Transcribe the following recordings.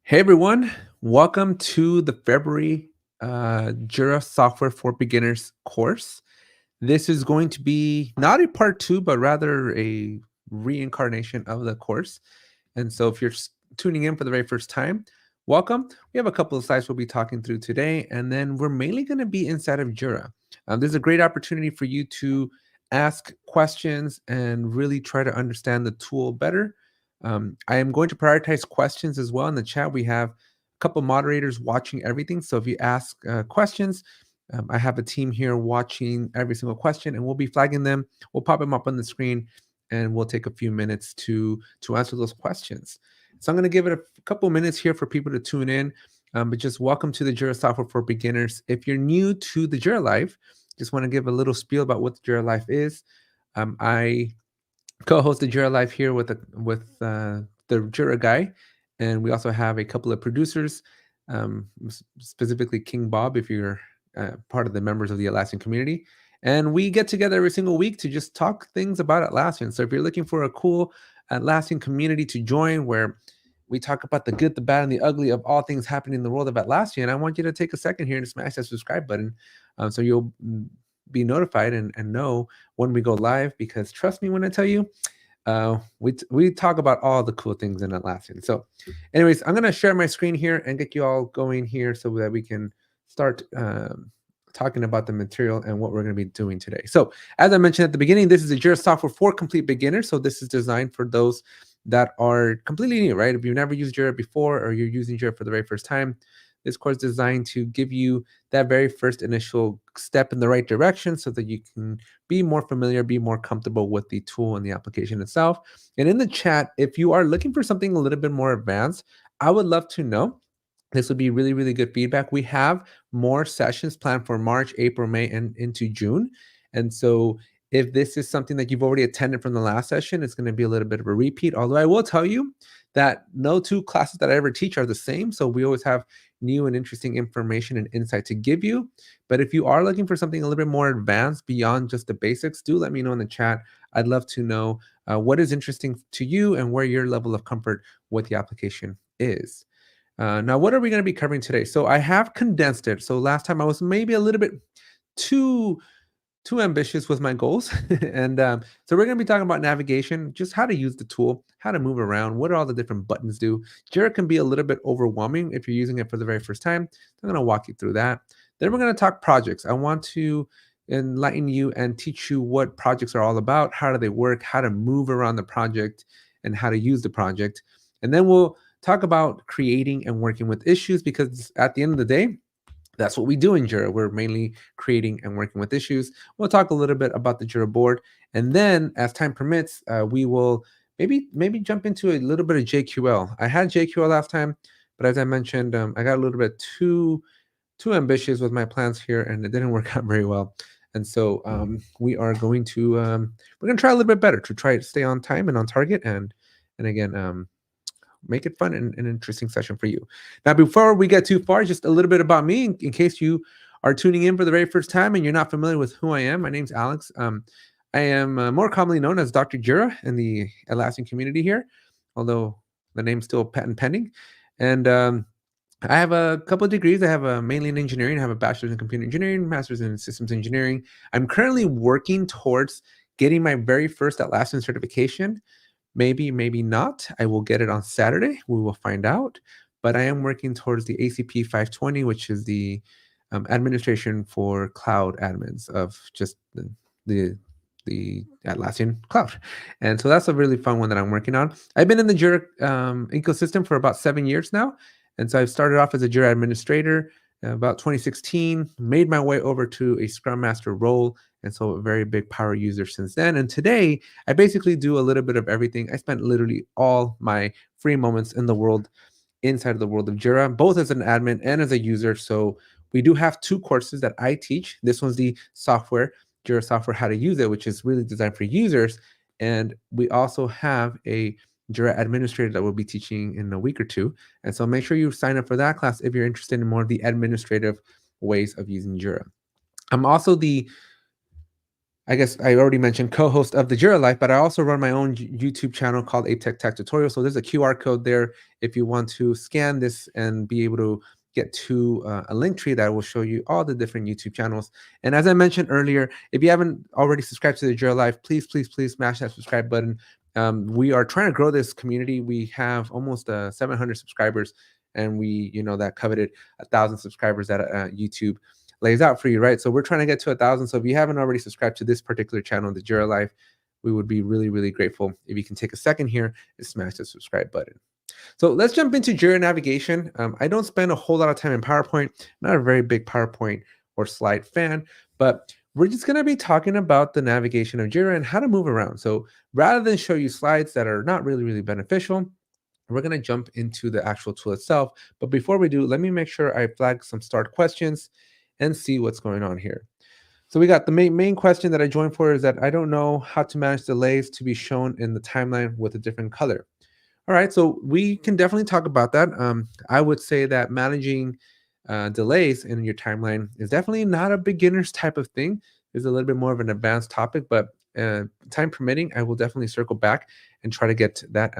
Hey everyone, welcome to the February Jira Software for Beginners course. This is going to be not a part two, but rather a reincarnation of the course. And so if you're tuning in for the very first time, welcome. We have a couple of slides we'll be talking through today, and then we're mainly going to be inside of Jira. This is a great opportunity for you to ask questions and really try to understand the tool better. I am going to prioritize questions as well in the chat. We have a couple moderators watching everything. So if you ask questions, I have a team here watching every single question, and we'll be flagging them. We'll pop them up on the screen, and we'll take a few minutes to answer those questions. So I'm going to give it a couple minutes here for people to tune in. But just welcome to the Jira Software for Beginners. If you're new to the Jira Life, just want to give a little spiel about what the Jira Life is. I co-host the Jira Life here with the Jira guy, and we also have a couple of producers, specifically King Bob, if you're part of the members of the Atlassian community. And we get together every single week to just talk things about Atlassian. So if you're looking for a cool Atlassian community to join, where we talk about the good, the bad, and the ugly of all things happening in the world of Atlassian, I want you to take a second here and smash that subscribe button, so you'll be notified and know when we go live, because trust me when I tell you, we talk about all the cool things in Atlassian. So anyways, I'm going to share my screen here and get you all going here so that we can start talking about the material and what we're going to be doing today. So as I mentioned at the beginning, this is a Jira Software for complete beginners. So this is designed for those that are completely new, right? If you've never used Jira before, or you're using Jira for the very first time, this course is designed to give you that very first initial step in the right direction so that you can be more familiar, be more comfortable with the tool and the application itself. And in the chat, if you are looking for something a little bit more advanced, I would love to know. This would be really, really good feedback. We have more sessions planned for March, April, May, and into June. And so if this is something that you've already attended from the last session, it's going to be a little bit of a repeat. Although I will tell you that no two classes that I ever teach are the same. So we always have new and interesting information and insight to give you. But if you are looking for something a little bit more advanced beyond just the basics, do let me know in the chat. I'd love to know what is interesting to you and where your level of comfort with the application is. Now, what are we going to be covering today? So I have condensed it. So last time I was maybe a little bit too ambitious with my goals. And so we're going to be talking about navigation, just how to use the tool, how to move around, what do all the different buttons do. Jira can be a little bit overwhelming if you're using it for the very first time. I'm going to walk you through that. Then we're going to talk projects. I want to enlighten you and teach you what projects are all about, how do they work, how to move around the project, and how to use the project. And then we'll talk about creating and working with issues, because at the end of the day, that's what we do in Jira. We're mainly creating and working with issues. We'll talk a little bit about the Jira board, and then, as time permits, we will maybe jump into a little bit of JQL. I had JQL last time, but as I mentioned, I got a little bit too ambitious with my plans here, and it didn't work out very well. And so we are going to we're going to try a little bit better to try to stay on time and on target, and again, make it fun and an interesting session for you. Now, before we get too far, just a little bit about me in case you are tuning in for the very first time and you're not familiar with who I am. My name's Alex. I am more commonly known as Dr. Jira in the Atlassian community here, although the name's still patent pending. And I have a couple of degrees. I have a mainly in engineering. I have a bachelor's in computer engineering, master's in systems engineering. I'm currently working towards getting my very first Atlassian certification. Maybe, maybe not. I will get it on Saturday. We will find out. But I am working towards the ACP 520, which is the administration for cloud admins of just the Atlassian cloud. And so that's a really fun one that I'm working on. I've been in the Jira ecosystem for about 7 years now. And so I've started off as a Jira administrator about 2016, made my way over to a Scrum Master role, and so a very big power user since then. And today, I basically do a little bit of everything. I spent literally all my free moments in the world, inside of the world of Jira, both as an admin and as a user. So we do have 2 courses that I teach. This one's the Jira Software, how to use it, which is really designed for users. And we also have a Jira administrator that we'll be teaching in a week or two. And so make sure you sign up for that class if you're interested in more of the administrative ways of using Jira. I'm also the I guess I already mentioned co-host of the Jira Life, but I also run my own YouTube channel called Ape Tech Tutorial. So there's a QR code there if you want to scan this and be able to get to a link tree that will show you all the different YouTube channels. And as I mentioned earlier, if you haven't already subscribed to the Jira Life, please smash that subscribe button. We are trying to grow this community. We have almost 700 subscribers, and we, that coveted 1,000 subscribers at YouTube lays out for you, right? So we're trying to get to 1,000. So if you haven't already subscribed to this particular channel, the Jira Life, we would be really, really grateful if you can take a second here and smash the subscribe button. So let's jump into Jira navigation. I don't spend a whole lot of time in PowerPoint. I'm not a very big PowerPoint or slide fan, but we're just going to be talking about the navigation of Jira and how to move around. So rather than show you slides that are not really, really beneficial, we're going to jump into the actual tool itself. But before we do, let me make sure I flag some start questions and see what's going on here. So we got the main question that I joined for is that I don't know how to manage delays to be shown in the timeline with a different color. All right, so we can definitely talk about that. I would say that managing delays in your timeline is definitely not a beginner's type of thing. It's a little bit more of an advanced topic, but time permitting, I will definitely circle back and try to get that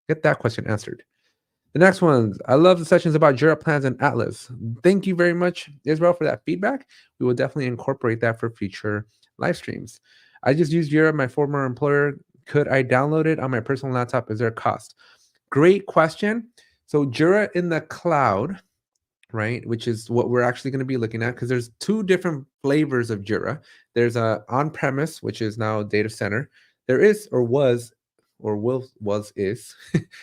get that question answered. The next one, I love the sessions about Jira plans and Atlas. Thank you very much, Israel, for that feedback. We will definitely incorporate that for future live streams. I just used Jira, my former employer. Could I download it on my personal laptop? Is there a cost? Great question. So Jira in the cloud, right, which is what we're actually going to be looking at, because there's two different flavors of Jira. There's a on-premise, which is now data center. There is or was or will was is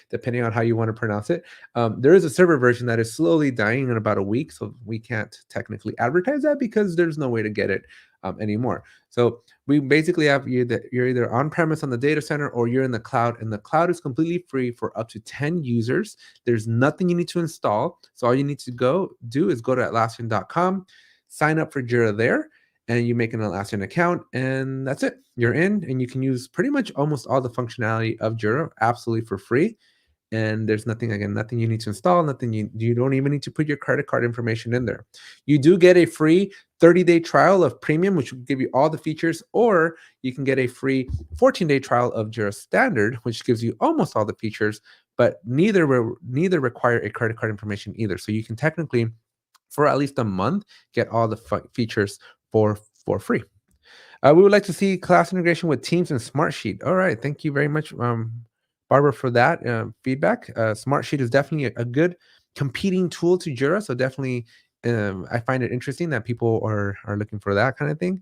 depending on how you want to pronounce it. There is a server version that is slowly dying in about a week, so we can't technically advertise that because there's no way to get it anymore. So we basically have you're either on premise on the data center or you're in the cloud, and the cloud is completely free for up to 10 users. There's nothing you need to install. So all you need to do is go to Atlassian.com, sign up for Jira there, and you make an Atlassian account, and that's it. You're in, and you can use pretty much almost all the functionality of Jira absolutely for free. And there's nothing you need to install, nothing you don't even need to put your credit card information in there. You do get a free 30-day trial of premium, which will give you all the features, or you can get a free 14-day trial of Jira Standard, which gives you almost all the features, but neither require a credit card information either. So you can technically, for at least a month, get all the features for free. We would like to see class integration with Teams and Smartsheet. All right, thank you very much, Barbara, for that feedback. Smartsheet is definitely a good competing tool to Jira, so definitely I find it interesting that people are looking for that kind of thing.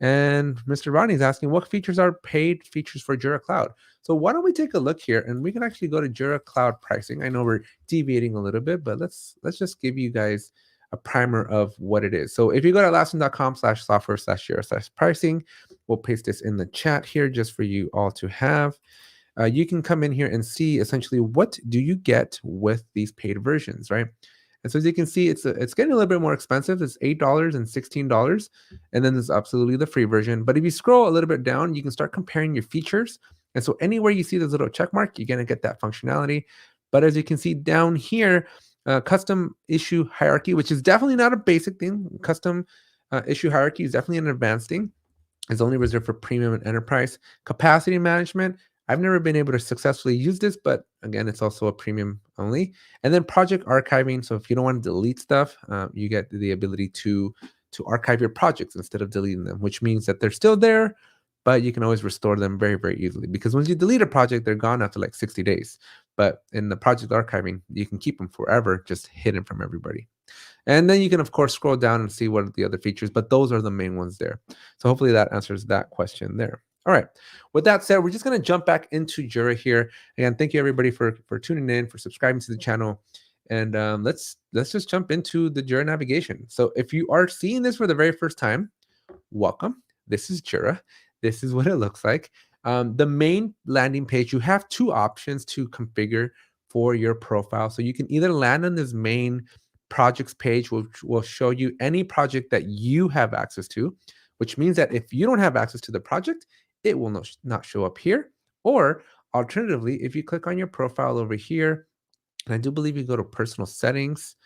And Mr. Ronnie is asking, what features are paid features for Jira Cloud? So why don't we take a look here, and we can actually go to Jira Cloud pricing. I know we're deviating a little bit, but let's just give you guys a primer of what it is. So if you go to atlassian.com/software/Jira/pricing, we'll paste this in the chat here just for you all to have. You can come in here and see essentially what do you get with these paid versions, right? And so as you can see, it's getting a little bit more expensive. It's $8 and $16, and then there's absolutely the free version. But if you scroll a little bit down, you can start comparing your features. And so anywhere you see this little check mark, you're going to get that functionality. But as you can see down here, custom issue hierarchy, which is definitely not a basic thing. Custom issue hierarchy is definitely an advanced thing. It's only reserved for premium and enterprise. Capacity management, I've never been able to successfully use this, but again, it's also a premium only. And then project archiving. So if you don't want to delete stuff, you get the ability to archive your projects instead of deleting them, which means that they're still there, but you can always restore them very, very easily. Because once you delete a project, they're gone after like 60 days. But in the project archiving, you can keep them forever, just hidden from everybody. And then you can, of course, scroll down and see what are the other features, but those are the main ones there. So hopefully that answers that question there. All right. With that said, we're just going to jump back into Jira here. Again, thank you everybody for tuning in, for subscribing to the channel. And let's just jump into the Jira navigation. So if you are seeing this for the very first time, welcome. This is Jira. This is what it looks like. The main landing page, you have two options to configure for your profile. So you can either land on this main projects page, which will show you any project that you have access to, which means that if you don't have access to the project, it will not show up here. Or alternatively, if you click on your profile over here, and I do believe you go to personal settings,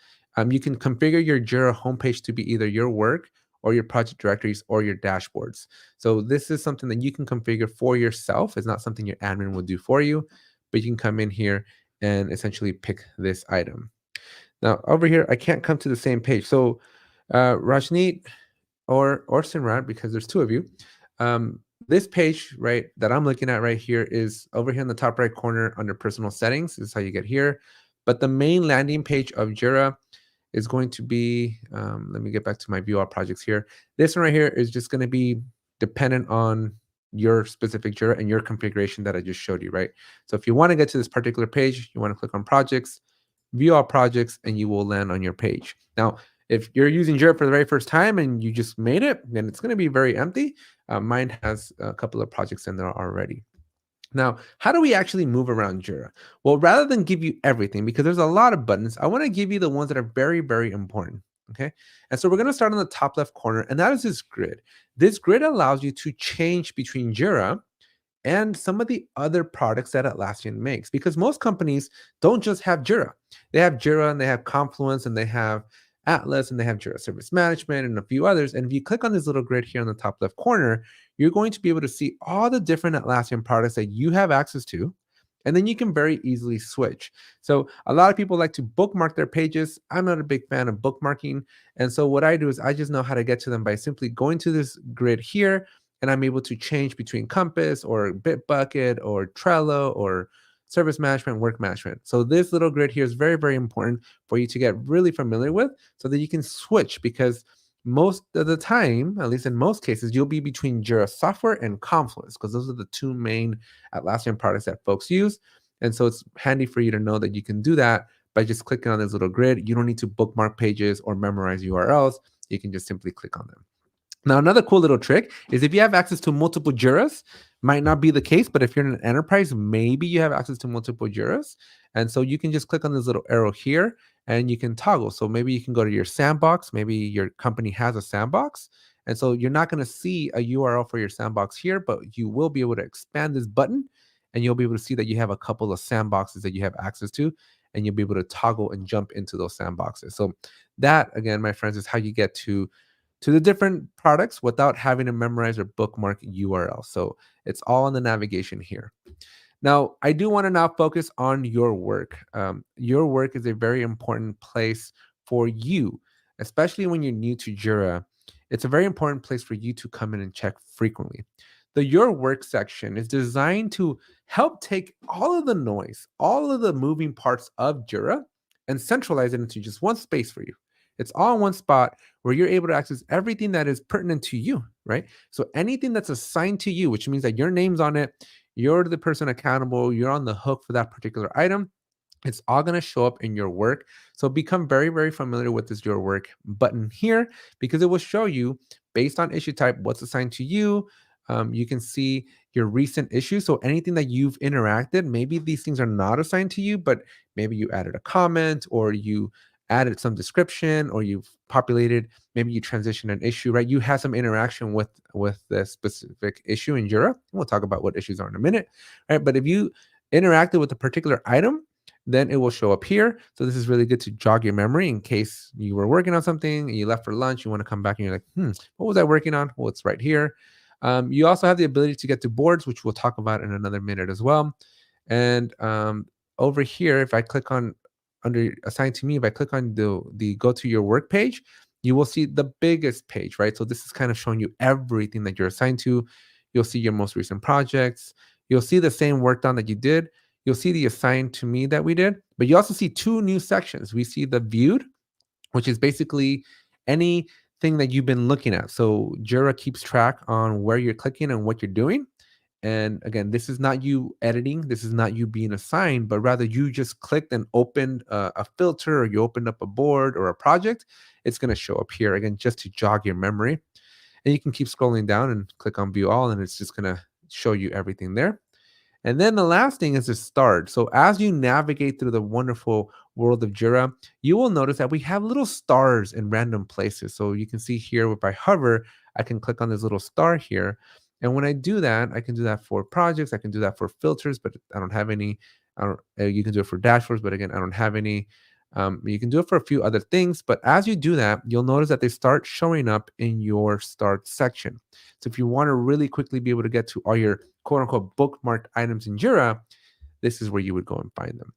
you can configure your Jira homepage to be either your work or your project directories or your dashboards. So this is something that you can configure for yourself. It's not something your admin will do for you, but you can come in here and essentially pick this item. Now over here, I can't come to the same page. So Rajneet or Sinrat, because there's two of you, this page, right, that I'm looking at right here is over here in the top right corner under personal settings. This is how you get here. But the main landing page of Jira is going to be, let me get back to my view all projects here. This one right here is just going to be dependent on your specific Jira and your configuration that I just showed you, right? So if you want to get to this particular page, you want to click on projects, view all projects, and you will land on your page. Now, if you're using Jira for the very first time and you just made it, then it's going to be very empty. Mine has a couple of projects in there already. Now, how do we actually move around Jira? Well, rather than give you everything, because there's a lot of buttons, I want to give you the ones that are very, very important. Okay. And so we're going to start on the top left corner, and that is this grid. This grid allows you to change between Jira and some of the other products that Atlassian makes, because most companies don't just have Jira. They have Jira and they have Confluence and they have Atlas and they have Jira Service Management and a few others. And if you click on this little grid here on the top left corner, you're going to be able to see all the different Atlassian products that you have access to. And then you can very easily switch. So a lot of people like to bookmark their pages. I'm not a big fan of bookmarking. And so what I do is I just know how to get to them by simply going to this grid here, and I'm able to change between Compass or Bitbucket or Trello or service management, work management. So this little grid here is very, very important for you to get really familiar with so that you can switch, because most of the time, at least in most cases, you'll be between Jira Software and Confluence, because those are the two main Atlassian products that folks use. And so it's handy for you to know that you can do that by just clicking on this little grid. You don't need to bookmark pages or memorize URLs. You can just simply click on them. Now, another cool little trick is if you have access to multiple Jiras, might not be the case, but if you're in an enterprise, maybe you have access to multiple Jiras. And so you can just click on this little arrow here and you can toggle. So maybe you can go to your sandbox. Maybe your company has a sandbox. And so you're not going to see a URL for your sandbox here, but you will be able to expand this button and you'll be able to see that you have a couple of sandboxes that you have access to, and you'll be able to toggle and jump into those sandboxes. So that, again, my friends, is how you get to the different products without having to memorize or bookmark URL. So it's all in the navigation here. Now, I do want to now focus on your work. Your work is a very important place for you, especially when you're new to Jira. It's a very important place for you to come in and check frequently. The Your Work section is designed to help take all of the noise, all of the moving parts of Jira, and centralize it into just one space for you. It's all in one spot where you're able to access everything that is pertinent to you, right? So anything that's assigned to you, which means that your name's on it, you're the person accountable, you're on the hook for that particular item, it's all going to show up in your work. So become very, very familiar with this Your Work button here, because it will show you based on issue type what's assigned to you. You can see your recent issues. So anything that you've interacted, maybe these things are not assigned to you, but maybe you added a comment or you added some description or you've populated, maybe you transitioned an issue, right? You had some interaction with the specific issue in Jira. We'll talk about what issues are in a minute, right? But if you interacted with a particular item, then it will show up here. So this is really good to jog your memory in case you were working on something and you left for lunch, you want to come back and you're like, what was I working on? Well, it's right here. You also have the ability to get to boards, which we'll talk about in another minute as well. And over here, if I click on under assigned to me, if I click on the go to your work page, you will see the biggest page, right? So this is kind of showing you everything that you're assigned to. You'll see your most recent projects. You'll see the same work done that you did. You'll see the assigned to me that we did, but you also see two new sections. We see the viewed, which is basically anything that you've been looking at. So Jira keeps track on where you're clicking and what you're doing. And again, this is not you editing. This is not you being assigned, but rather you just clicked and opened a filter, or you opened up a board or a project. It's going to show up here again, just to jog your memory. And you can keep scrolling down and click on view all, and it's just going to show you everything there. And then the last thing is to start. So as you navigate through the wonderful world of Jira, you will notice that we have little stars in random places. So you can see here, if I hover, I can click on this little star here. And when I do that, I can do that for projects. I can do that for filters, but I don't have any. You can do it for dashboards, but again, I don't have any. You can do it for a few other things, but as you do that, you'll notice that they start showing up in your start section. So if you want to really quickly be able to get to all your quote unquote bookmarked items in Jira, this is where you would go and find them.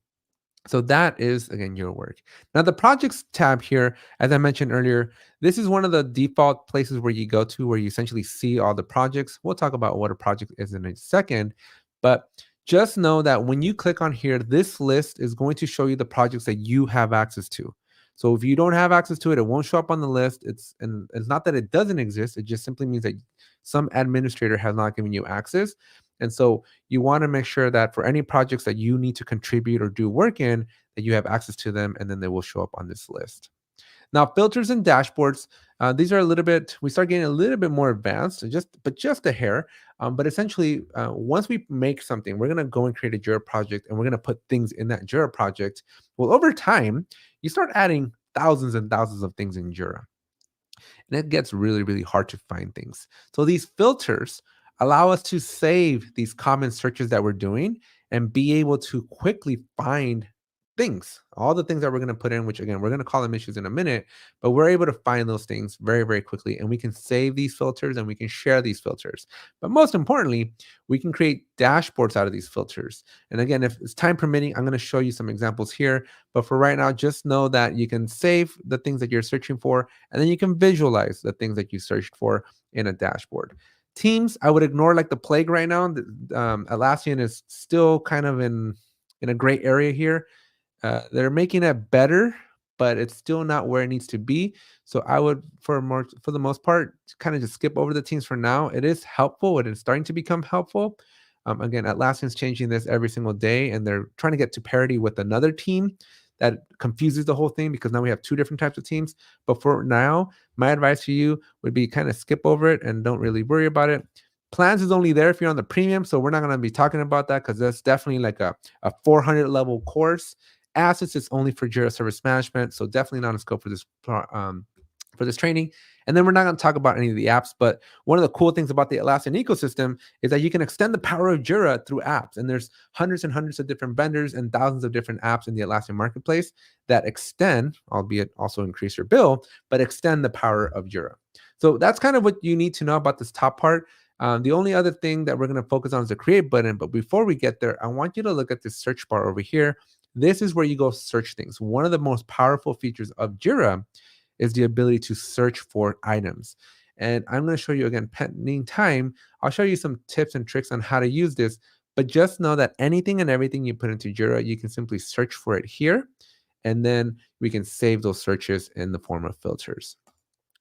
So that is, again, your work. Now, the projects tab here, as I mentioned earlier, this is one of the default places where you go to where you essentially see all the projects. We'll talk about what a project is in a second, but just know that when you click on here, this list is going to show you the projects that you have access to. So if you don't have access to it, it won't show up on the list. It's not that it doesn't exist. It just simply means that some administrator has not given you access. And so you want to make sure that for any projects that you need to contribute or do work in, that you have access to them, and then they will show up on this list. Now, filters and dashboards, these are a little bit, we start getting a little bit more advanced, just a hair. But essentially, once we make something, we're going to go and create a Jira project, and we're going to put things in that Jira project. Well, over time, you start adding thousands and thousands of things in Jira, and it gets really, really hard to find things. So these filters allow us to save these common searches that we're doing and be able to quickly find things, all the things that we're going to put in, which again, we're going to call them issues in a minute, but we're able to find those things very, very quickly. And we can save these filters and we can share these filters. But most importantly, we can create dashboards out of these filters. And again, if it's time permitting, I'm going to show you some examples here. But for right now, just know that you can save the things that you're searching for, and then you can visualize the things that you searched for in a dashboard. Teams, I would ignore like the plague right now. Atlassian is still kind of in a gray area here. They're making it better, but it's still not where it needs to be. So I would, for the most part, kind of just skip over the teams for now. It is helpful. It is starting to become helpful. Again, Atlassian's changing this every single day, and they're trying to get to parity with another team that confuses the whole thing because now we have two different types of teams. But for now, my advice to you would be kind of skip over it and don't really worry about it. Plans is only there if you're on the premium, so we're not going to be talking about that because that's definitely like a 400 level course. Assets is only for Jira Service Management, so definitely not in scope for this training. And then we're not going to talk about any of the apps, but one of the cool things about the Atlassian ecosystem is that you can extend the power of Jira through apps. And there's hundreds and hundreds of different vendors and thousands of different apps in the Atlassian marketplace that extend, albeit also increase your bill, but extend the power of Jira. So that's kind of what you need to know about this top part. The only other thing that we're going to focus on is the create button. But before we get there, I want you to look at this search bar over here. This is where you go search things. One of the most powerful features of Jira is the ability to search for items. And I'm going to show you again, pending time. I'll show you some tips and tricks on how to use this. But just know that anything and everything you put into Jira, you can simply search for it here. And then we can save those searches in the form of filters.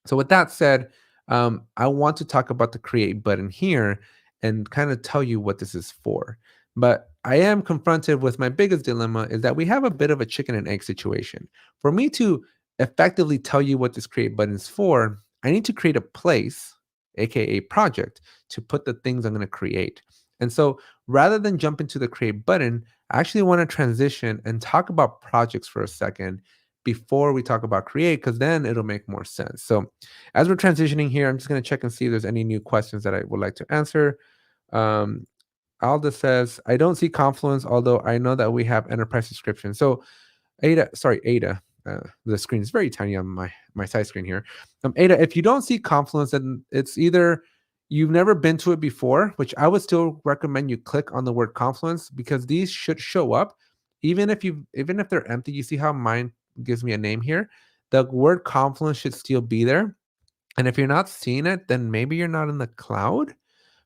So with that said, I want to talk about the create button here and kind of tell you what this is for. But I am confronted with my biggest dilemma is that we have a bit of a chicken and egg situation. For me to effectively tell you what this create button is for, I need to create a place, aka project, to put the things I'm going to create. And so rather than jump into the create button, I actually want to transition and talk about projects for a second before we talk about create, because then it'll make more sense. So as we're transitioning here, I'm just going to check and see if there's any new questions that I would like to answer. Alda says, I don't see Confluence, although I know that we have enterprise subscription. So Ada, the screen is very tiny on my side screen here. Ada, if you don't see Confluence, then it's either you've never been to it before, which I would still recommend you click on the word Confluence because these should show up. Even if they're empty, you see how mine gives me a name here. The word Confluence should still be there. And if you're not seeing it, then maybe you're not in the cloud.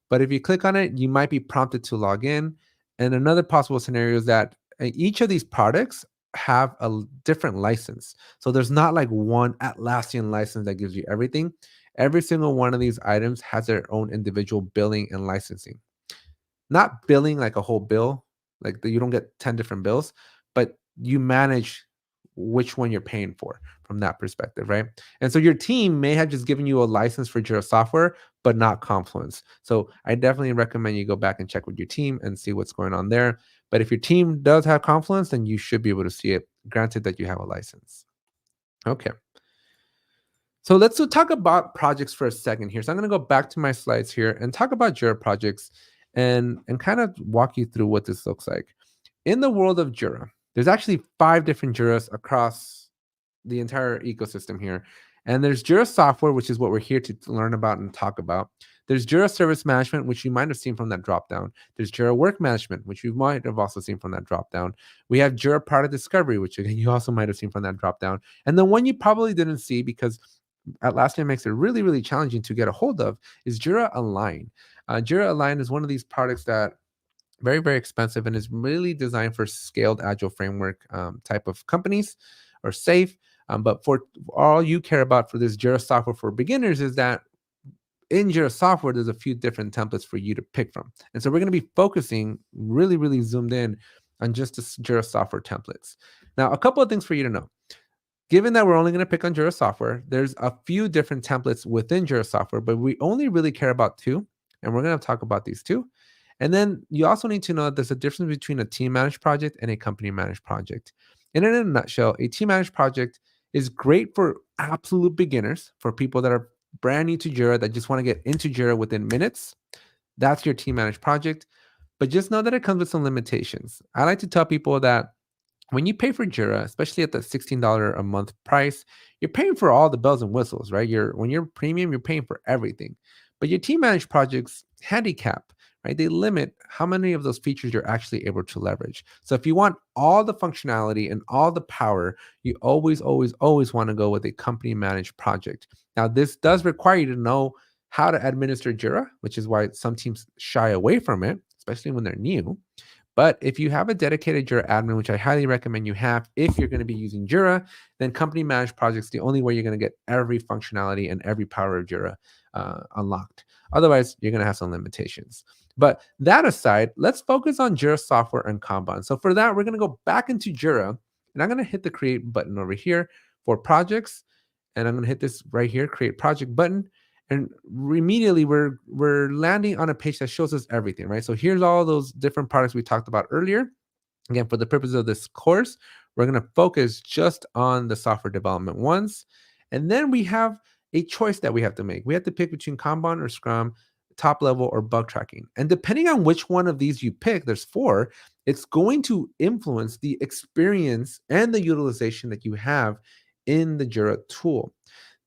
But if you click on it, you might be prompted to log in. And another possible scenario is that each of these products have a different license. So there's not like one Atlassian license that gives you everything. Every single one of these items has their own individual billing and licensing. Not billing like a whole bill, like you don't get 10 different bills, but you manage which one you're paying for from that perspective, right? And so your team may have just given you a license for Jira Software, but not Confluence. So I definitely recommend you go back and check with your team and see what's going on there. But if your team does have Confluence, then you should be able to see it, granted that you have a license. Okay. So let's talk about projects for a second here. So I'm going to go back to my slides here and talk about Jira projects and kind of walk you through what this looks like. In the world of Jira, There's actually 5 different Jiras across the entire ecosystem here. And there's Jira Software, which is what we're here to learn about and talk about. There's Jira Service Management, which you might have seen from that dropdown. There's Jira Work Management, which you might have also seen from that dropdown. We have Jira Product Discovery, which again, you also might have seen from that dropdown. And the one you probably didn't see because Atlassian makes it really, really challenging to get a hold of is Jira Align. Jira Align is one of these products that very, very expensive and is really designed for scaled agile framework type of companies or safe. But for all you care about for this Jira software for beginners is that in Jira software, there's a few different templates for you to pick from. And so we're going to be focusing really, really zoomed in on just the Jira software templates. Now, a couple of things for you to know. Given that we're only going to pick on Jira software, there's a few different templates within Jira software, but we only really care about 2. And we're going to talk about these 2. And then you also need to know that there's a difference between a team managed project and a company managed project. And in a nutshell, a team managed project is great for absolute beginners, for people that are brand new to Jira that just want to get into Jira within minutes. That's your team managed project. But just know that it comes with some limitations. I like to tell people that when you pay for Jira, especially at the $16 a month price, you're paying for all the bells and whistles, right? When you're premium, you're paying for everything. But your team managed projects handicap, right? They limit how many of those features you're actually able to leverage. So if you want all the functionality and all the power, you always, always, always want to go with a company managed project. Now, this does require you to know how to administer Jira, which is why some teams shy away from it, especially when they're new. But if you have a dedicated Jira admin, which I highly recommend you have if you're going to be using Jira, then company managed projects the only way you're going to get every functionality and every power of Jira unlocked. Otherwise, you're going to have some limitations. But that aside, let's focus on Jira software and Kanban. So for that, we're going to go back into Jira, and I'm going to hit the create button over here for projects, and I'm going to hit this right here, create project button. And immediately we're landing on a page that shows us everything, right? So here's all those different products we talked about earlier. Again, for the purpose of this course, we're going to focus just on the software development ones. And then we have a choice that we have to make. We have to pick between Kanban or Scrum, top level or bug tracking. And depending on which one of these you pick, there's 4, it's going to influence the experience and the utilization that you have in the Jira tool.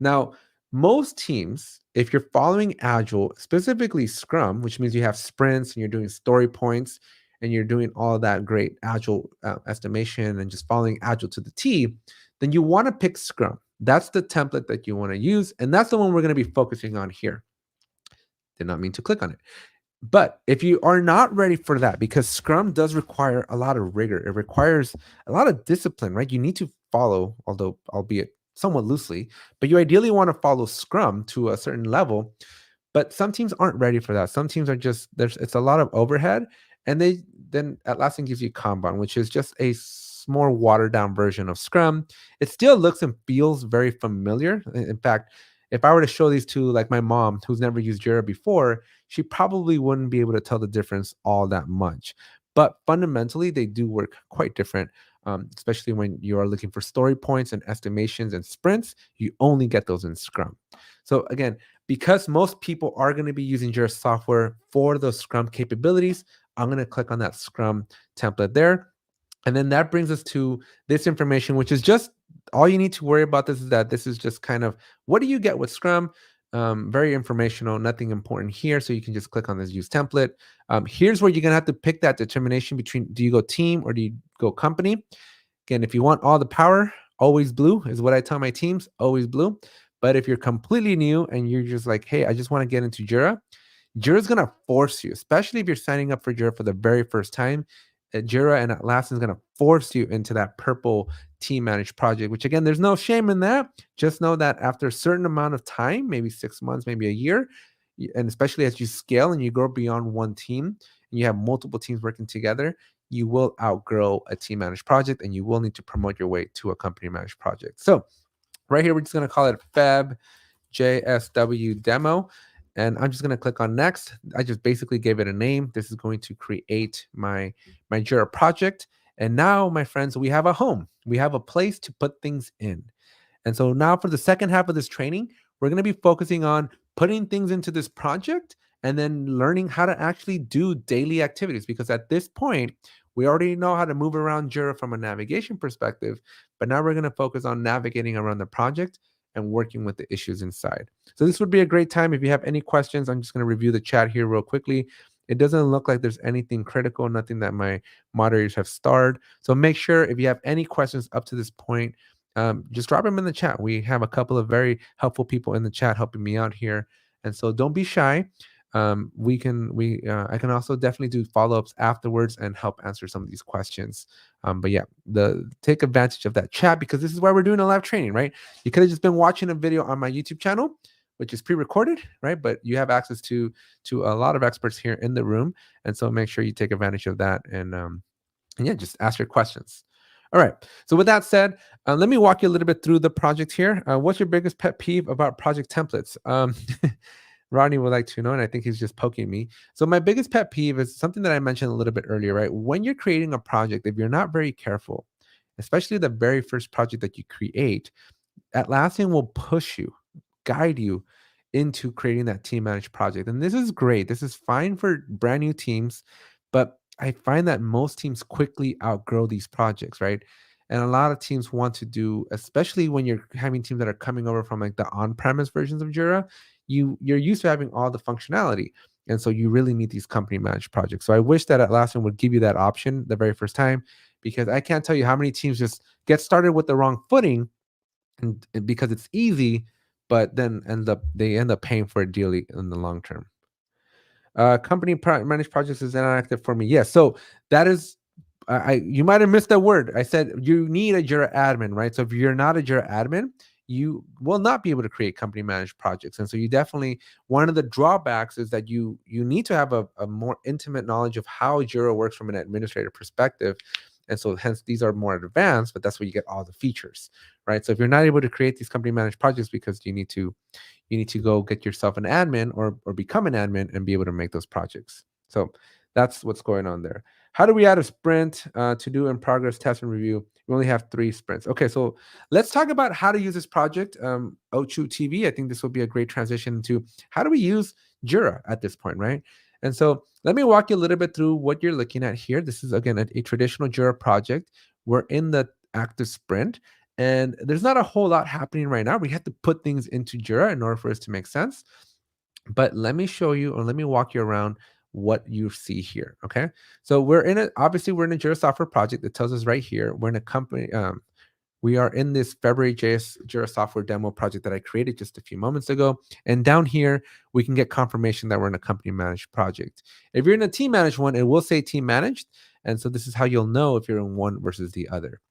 Now, most teams, if you're following Agile, specifically Scrum, which means you have sprints and you're doing story points and you're doing all that great Agile estimation and just following Agile to the T, then you want to pick Scrum. That's the template that you want to use. And that's the one we're going to be focusing on here. Did not mean to click on it. But if you are not ready for that, because Scrum does require a lot of rigor, it requires a lot of discipline, right? You need to follow, although albeit somewhat loosely, but you ideally want to follow Scrum to a certain level. But some teams aren't ready for that. Some teams are just it's a lot of overhead, and then Atlassian gives you Kanban, which is just a more watered down version of Scrum. It still looks and feels very familiar. In fact, if I were to show these to like my mom, who's never used Jira before, she probably wouldn't be able to tell the difference all that much. But fundamentally, they do work quite different. Especially when you are looking for story points and estimations and sprints, you only get those in Scrum. So again, because most people are going to be using Jira software for those Scrum capabilities, I'm going to click on that Scrum template there. And then that brings us to this information, which is just all you need to worry about. This is that this is just kind of what do you get with Scrum? Very informational, nothing important here. So you can just click on this use template. Here's where you're going to have to pick that determination between do you go team or do you go company? Again, if you want all the power, always blue is what I tell my teams, always blue. But if you're completely new and you're just like, hey, I just want to get into Jira, Jira's going to force you, especially if you're signing up for Jira for the very first time. Jira and Atlassian is going to force you into that purple team managed project, which again, there's no shame in that. Just know that after a certain amount of time, maybe 6 months, maybe a year, and especially as you scale and you grow beyond one team and you have multiple teams working together, you will outgrow a team managed project and you will need to promote your way to a company managed project. So right here, we're just going to call it Feb JSW demo. And I'm just going to click on next. I just basically gave it a name. This is going to create my Jira project. And now, my friends, we have a home. We have a place to put things in. And so now for the second half of this training, we're going to be focusing on putting things into this project and then learning how to actually do daily activities. Because at this point, we already know how to move around Jira from a navigation perspective, but now we're going to focus on navigating around the project and working with the issues inside. So this would be a great time. If you have any questions, I'm just going to review the chat here real quickly. It doesn't look like there's anything critical, nothing that my moderators have starred. So make sure if you have any questions up to this point, just drop them in the chat. We have a couple of very helpful people in the chat helping me out here. And so don't be shy. I can also definitely do follow-ups afterwards and help answer some of these questions. But yeah, take advantage of that chat, because this is why we're doing a live training, right? You could have just been watching a video on my YouTube channel, which is pre-recorded, right? But you have access to a lot of experts here in the room, and so make sure you take advantage of that, and yeah, just ask your questions. All right. So with that said, let me walk you a little bit through the project here. What's your biggest pet peeve about project templates? Rodney would like to know, and I think he's just poking me. So my biggest pet peeve is something that I mentioned a little bit earlier, right? When you're creating a project, if you're not very careful, especially the very first project that you create, Atlassian will push you, guide you into creating that team managed project. And this is great. This is fine for brand new teams, but I find that most teams quickly outgrow these projects, right? And a lot of teams want to do, especially when you're having teams that are coming over from like the on-premise versions of Jira, you're used to having all the functionality. And so you really need these company managed projects. So I wish that Atlassian would give you that option the very first time, because I can't tell you how many teams just get started with the wrong footing, and because it's easy, but then they end up paying for it dearly in the long term. Company managed projects is inactive for me. Yes, so that is, you might have missed that word. I said you need a Jira admin, right? So if you're not a Jira admin, you will not be able to create company managed projects. And so you definitely, one of the drawbacks is that you need to have a more intimate knowledge of how Jira works from an administrator perspective. And so hence these are more advanced, but that's where you get all the features, right? So if you're not able to create these company managed projects because you need to go get yourself an admin or become an admin and be able to make those projects. So that's what's going on there. How do we add a sprint to do in progress test and review? We only have 3 sprints. Okay, so let's talk about how to use this project. Ochu TV, I think this will be a great transition to how do we use Jira at this point, right? And so let me walk you a little bit through what you're looking at here. This is, again, a traditional Jira project. We're in the active sprint, and there's not a whole lot happening right now. We have to put things into Jira in order for us to make sense. But let me show you, or let me walk you around what you see here. Okay. So obviously we're in a Jira software project that tells us right here, we're in a company, we are in this February Jira software demo project that I created just a few moments ago. And down here, we can get confirmation that we're in a company managed project. If you're in a team managed one, it will say team managed. And so this is how you'll know if you're in one versus the other.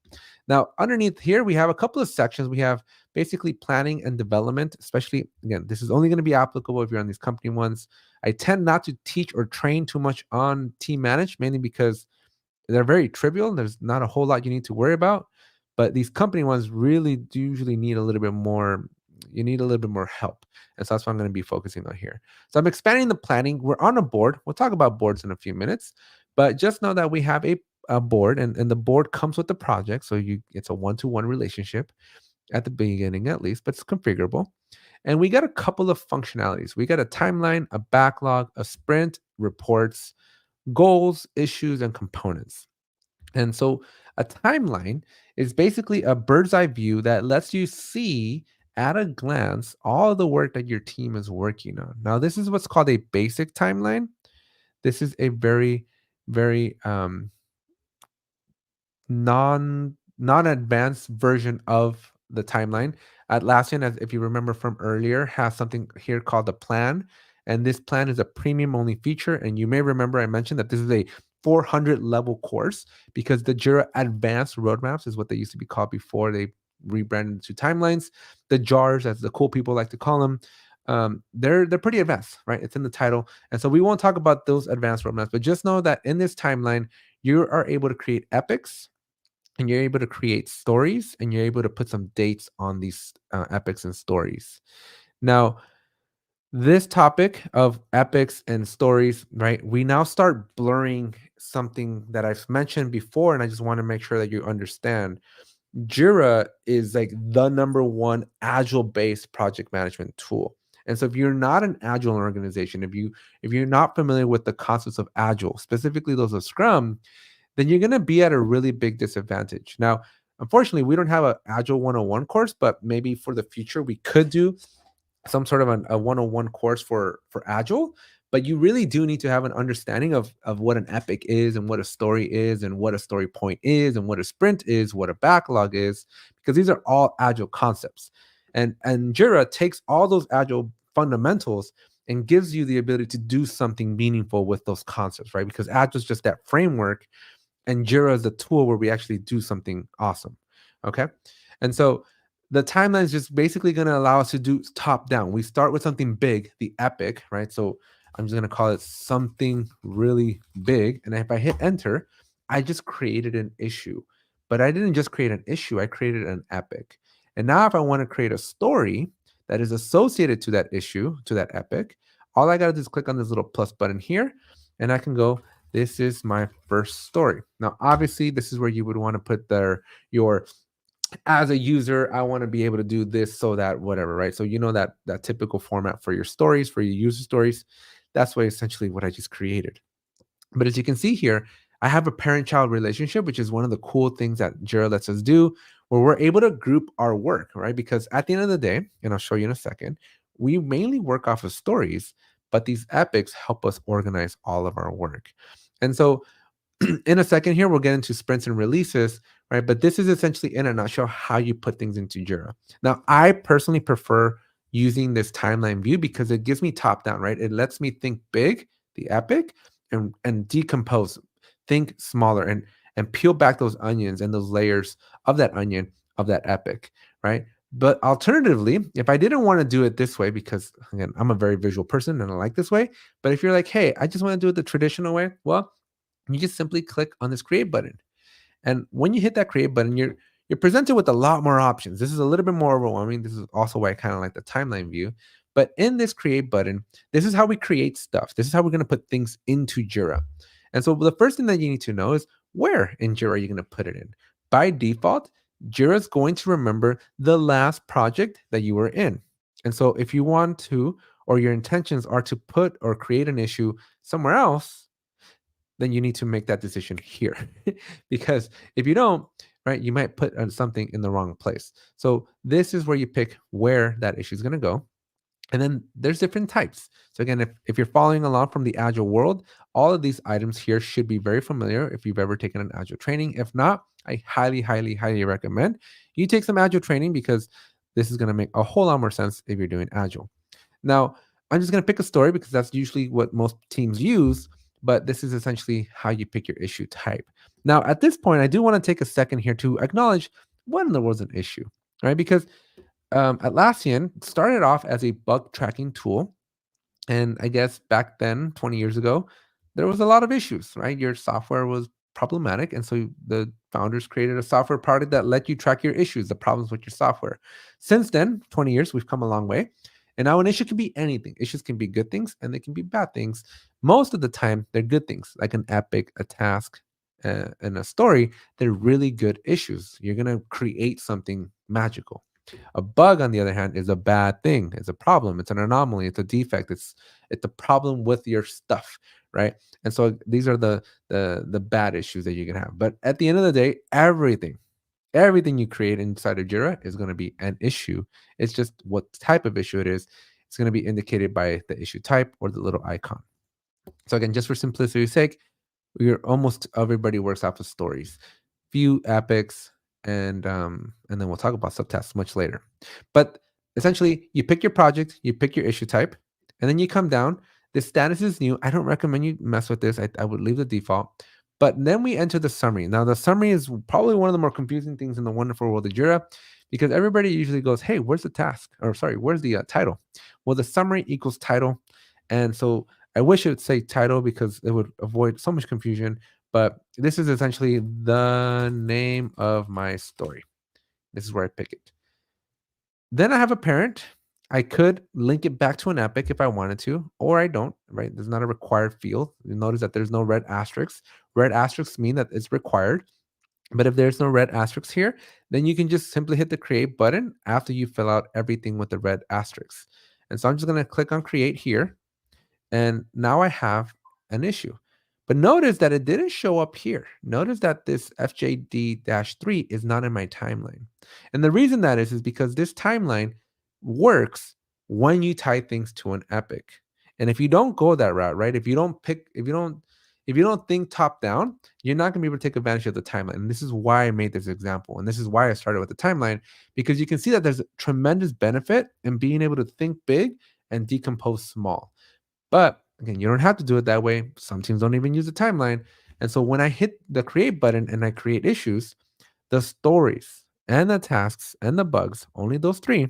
Now, underneath here, we have a couple of sections. We have basically planning and development, especially, again, this is only going to be applicable if you're on these company ones. I tend not to teach or train too much on team managed, mainly because they're very trivial. There's not a whole lot you need to worry about. But these company ones really do usually need a little bit more. You need a little bit more help. And so that's what I'm going to be focusing on here. So I'm expanding the planning. We're on a board. We'll talk about boards in a few minutes. But just know that we have a board, and the board comes with the project. So it's a one-to-one relationship at the beginning, at least, but it's configurable. And we got a couple of functionalities. We got a timeline, a backlog, a sprint, reports, goals, issues, and components. And so a timeline is basically a bird's eye view that lets you see at a glance all the work that your team is working on. Now, this is what's called a basic timeline. This is a very, very non-advanced version of the timeline. Atlassian, as if you remember from earlier, has something here called the plan, and this plan is a premium only feature. And you may remember I mentioned that this is a 400 level course, because the Jira Advanced Roadmaps is what they used to be called before they rebranded to timelines. The jars, as the cool people like to call them, they're pretty advanced, right? It's in the title, and so we won't talk about those advanced roadmaps. But just know that in this timeline, you are able to create epics, and you're able to create stories, and you're able to put some dates on these epics and stories. Now, this topic of epics and stories, right? We now start blurring something that I've mentioned before, and I just want to make sure that you understand. Jira is like the number one agile-based project management tool. And so if you're not an agile organization, if you're not familiar with the concepts of agile, specifically those of Scrum, then you're going to be at a really big disadvantage. Now, unfortunately, we don't have an Agile 101 course, but maybe for the future we could do some sort of a 101 course for Agile. But you really do need to have an understanding of what an epic is and what a story is and what a story point is and what a sprint is, what a backlog is, because these are all Agile concepts. And Jira takes all those Agile fundamentals and gives you the ability to do something meaningful with those concepts, right? Because Agile is just that framework, and Jira is the tool where we actually do something awesome. Okay. And so the timeline is just basically going to allow us to do top down. We start with something big, the epic, right? So I'm just going to call it something really big. And if I hit enter, I just created an issue. But I didn't just create an issue, I created an epic. And now if I want to create a story that is associated to that issue, to that epic, all I got to do is click on this little plus button here, and I can go, this is my first story. Now, obviously, this is where you would want to put your, as a user, I want to be able to do this so that whatever, right? So you know that typical format for your stories, for your user stories. That's essentially what I just created. But as you can see here, I have a parent-child relationship, which is one of the cool things that Jira lets us do, where we're able to group our work, right? Because at the end of the day, and I'll show you in a second, we mainly work off of stories, but these epics help us organize all of our work. And so in a second here, we'll get into sprints and releases, right? But this is essentially in a nutshell how you put things into Jira. Now, I personally prefer using this timeline view because it gives me top down, right? It lets me think big, the epic, and decompose, think smaller, and peel back those onions and those layers of that onion of that epic, right? But alternatively, if I didn't want to do it this way, because again, I'm a very visual person and I like this way, but if you're like, hey, I just want to do it the traditional way, well, you just simply click on this create button. And when you hit that create button, you're presented with a lot more options. This is a little bit more overwhelming. This is also why I kind of like the timeline view. But in this create button, this is how we create stuff. This is how we're going to put things into Jira. And so the first thing that you need to know is where in Jira are you going to put it in? By default, Jira is going to remember the last project that you were in. And so if you want to, or your intentions are to put or create an issue somewhere else, then you need to make that decision here. Because if you don't, right, you might put something in the wrong place. So this is where you pick where that issue is going to go. And then there's different types. So again, if you're following along from the Agile world, all of these items here should be very familiar if you've ever taken an Agile training. If not, I highly, highly, highly recommend you take some Agile training, because this is going to make a whole lot more sense if you're doing Agile. Now, I'm just going to pick a story because that's usually what most teams use, but this is essentially how you pick your issue type. Now, at this point, I do want to take a second here to acknowledge what in the world is an issue, right? Because Atlassian started off as a bug tracking tool. And I guess back then, 20 years ago, there was a lot of issues, right? Your software was problematic. And so the founders created a software product that let you track your issues, the problems with your software. Since then, 20 years, we've come a long way. And now an issue can be anything. Issues can be good things and they can be bad things. Most of the time, they're good things, like an epic, a task, and a story. They're really good issues. You're going to create something magical. A bug, on the other hand, is a bad thing. It's a problem. It's an anomaly. It's a defect. It's a problem with your stuff, right? And so these are the bad issues that you can have. But at the end of the day, everything you create inside of Jira is going to be an issue. It's just what type of issue it is. It's going to be indicated by the issue type or the little icon. So again, just for simplicity's sake, we're almost everybody works off of stories, few epics, and then we'll talk about subtasks much later. But essentially, you pick your project, you pick your issue type, and then you come down. The status is new. I don't recommend you mess with this. I would leave the default. But then we enter the summary. Now, the summary is probably one of the more confusing things in the wonderful world of Jira, because everybody usually goes, "Hey, where's the task?" Or sorry, where's the title? Well, the summary equals title, and so I wish it would say title because it would avoid so much confusion. But this is essentially the name of my story. This is where I pick it. Then I have a parent. I could link it back to an epic if I wanted to, or I don't, right? There's not a required field. You notice that there's no red asterisks. Red asterisks mean that it's required. But if there's no red asterisks here, then you can just simply hit the create button after you fill out everything with the red asterisks. And so I'm just going to click on create here. And now I have an issue. But notice that it didn't show up here. Notice that this FJD-3 is not in my timeline. And the reason that is because this timeline works when you tie things to an epic. And if you don't go that route, right? If you don't think top down, you're not going to be able to take advantage of the timeline. And this is why I made this example. And this is why I started with the timeline, because you can see that there's a tremendous benefit in being able to think big and decompose small. But again, you don't have to do it that way. Some teams don't even use a timeline. And so when I hit the create button and I create issues, the stories and the tasks and the bugs, only those three,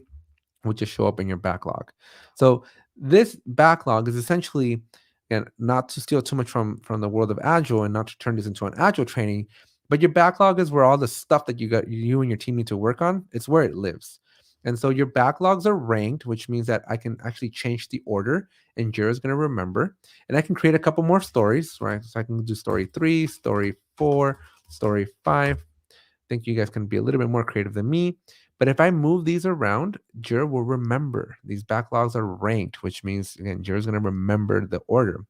would just show up in your backlog. So this backlog is essentially, again, not to steal too much from the world of Agile and not to turn this into an Agile training, but your backlog is where all the stuff that you and your team need to work on, it's where it lives. And so your backlogs are ranked, which means that I can actually change the order and Jira is going to remember. And I can create a couple more stories, right? So I can do story 3, story 4, story 5. I think you guys can be a little bit more creative than me. But if I move these around, Jira will remember. These backlogs are ranked, which means, again, Jira is going to remember the order.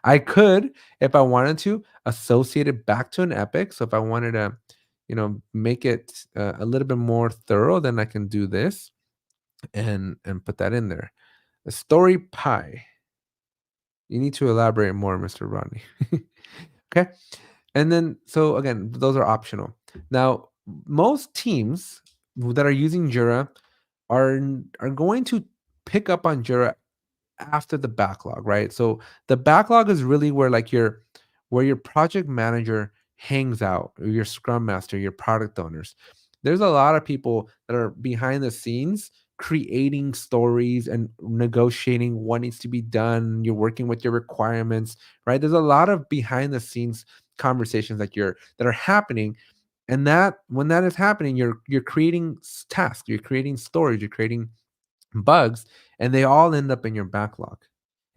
I could, if I wanted to, associate it back to an epic. So if I wanted to, make it a little bit more thorough, then I can do this and put that in there. The story pie. You need to elaborate more, Mr. Rodney. Okay. And then, so again, those are optional. Now, most teams that are using Jira are going to pick up on Jira after the backlog, right? So the backlog is really where your project manager hangs out, or your scrum master, your product owners. There's a lot of people that are behind the scenes creating stories and negotiating what needs to be done. You're working with your requirements, right? There's a lot of behind the scenes conversations that are happening. And that when that is happening, you're creating tasks, you're creating stories, you're creating bugs, and they all end up in your backlog.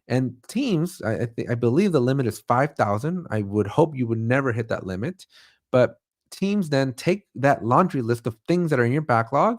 And teams, I believe the limit is 5,000. I would hope you would never hit that limit. But teams then take that laundry list of things that are in your backlog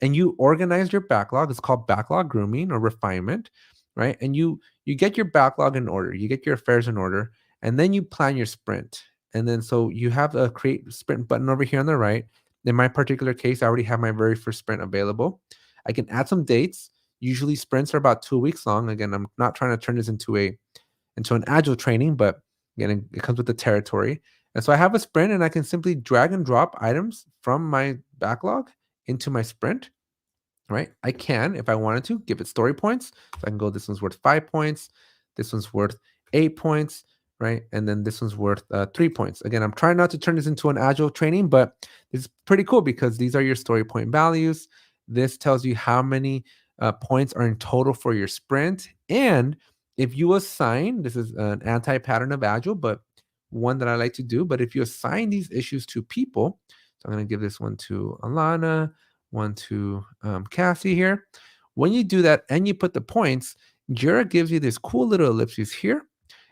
and you organize your backlog. It's called backlog grooming or refinement, right? And you get your backlog in order, you get your affairs in order, and then you plan your sprint. And then so you have a create sprint button over here on the right. In my particular case, I already have my very first sprint available. I can add some dates. Usually sprints are about 2 weeks long. Again, I'm not trying to turn this into an agile training, but again, it comes with the territory. And so I have a sprint and I can simply drag and drop items from my backlog into my sprint, right? I can, if I wanted to, give it story points. So I can go, this one's worth 5 points. This one's worth 8 points, right? And then this one's worth 3 points. Again, I'm trying not to turn this into an agile training, but it's pretty cool because these are your story point values. This tells you how many points are in total for your sprint. And if you assign, this is an anti-pattern of agile, but one that I like to do, but if you assign these issues to people, so I'm going to give this one to Alana, one to Cassie here. When you do that and you put the points, Jira gives you this cool little ellipses here,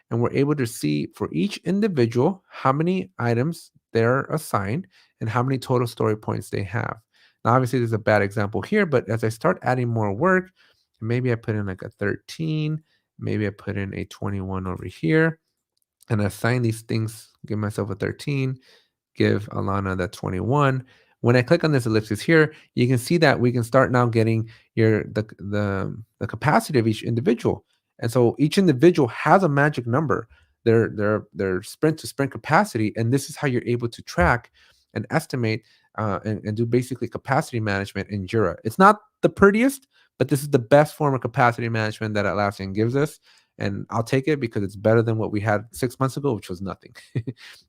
and we're able to see for each individual how many items they're assigned and how many total story points they have. Now, obviously, there's a bad example here, but as I start adding more work, maybe I put in like a 13, maybe I put in a 21 over here, and assign these things, give myself a 13, give Alana that 21. When I click on this ellipsis here, you can see that we can start now getting the capacity of each individual. And so each individual has a magic number, their sprint to sprint capacity. And this is how you're able to track and estimate and do basically capacity management in Jira. It's not the prettiest, but this is the best form of capacity management that Atlassian gives us. And I'll take it because it's better than what we had 6 months ago, which was nothing.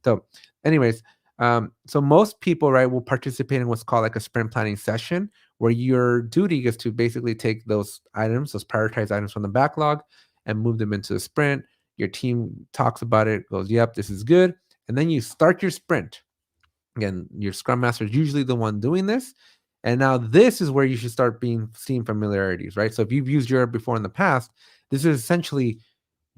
So anyways, so most people, right, will participate in what's called like a sprint planning session, where your duty is to basically take those items, those prioritized items from the backlog, and move them into the sprint. Your team talks about it, goes, yep, this is good. And then you start your sprint. Again, your scrum master is usually the one doing this. And now this is where you should start seeing familiarities, right? So if you've used Jira before in the past, this is essentially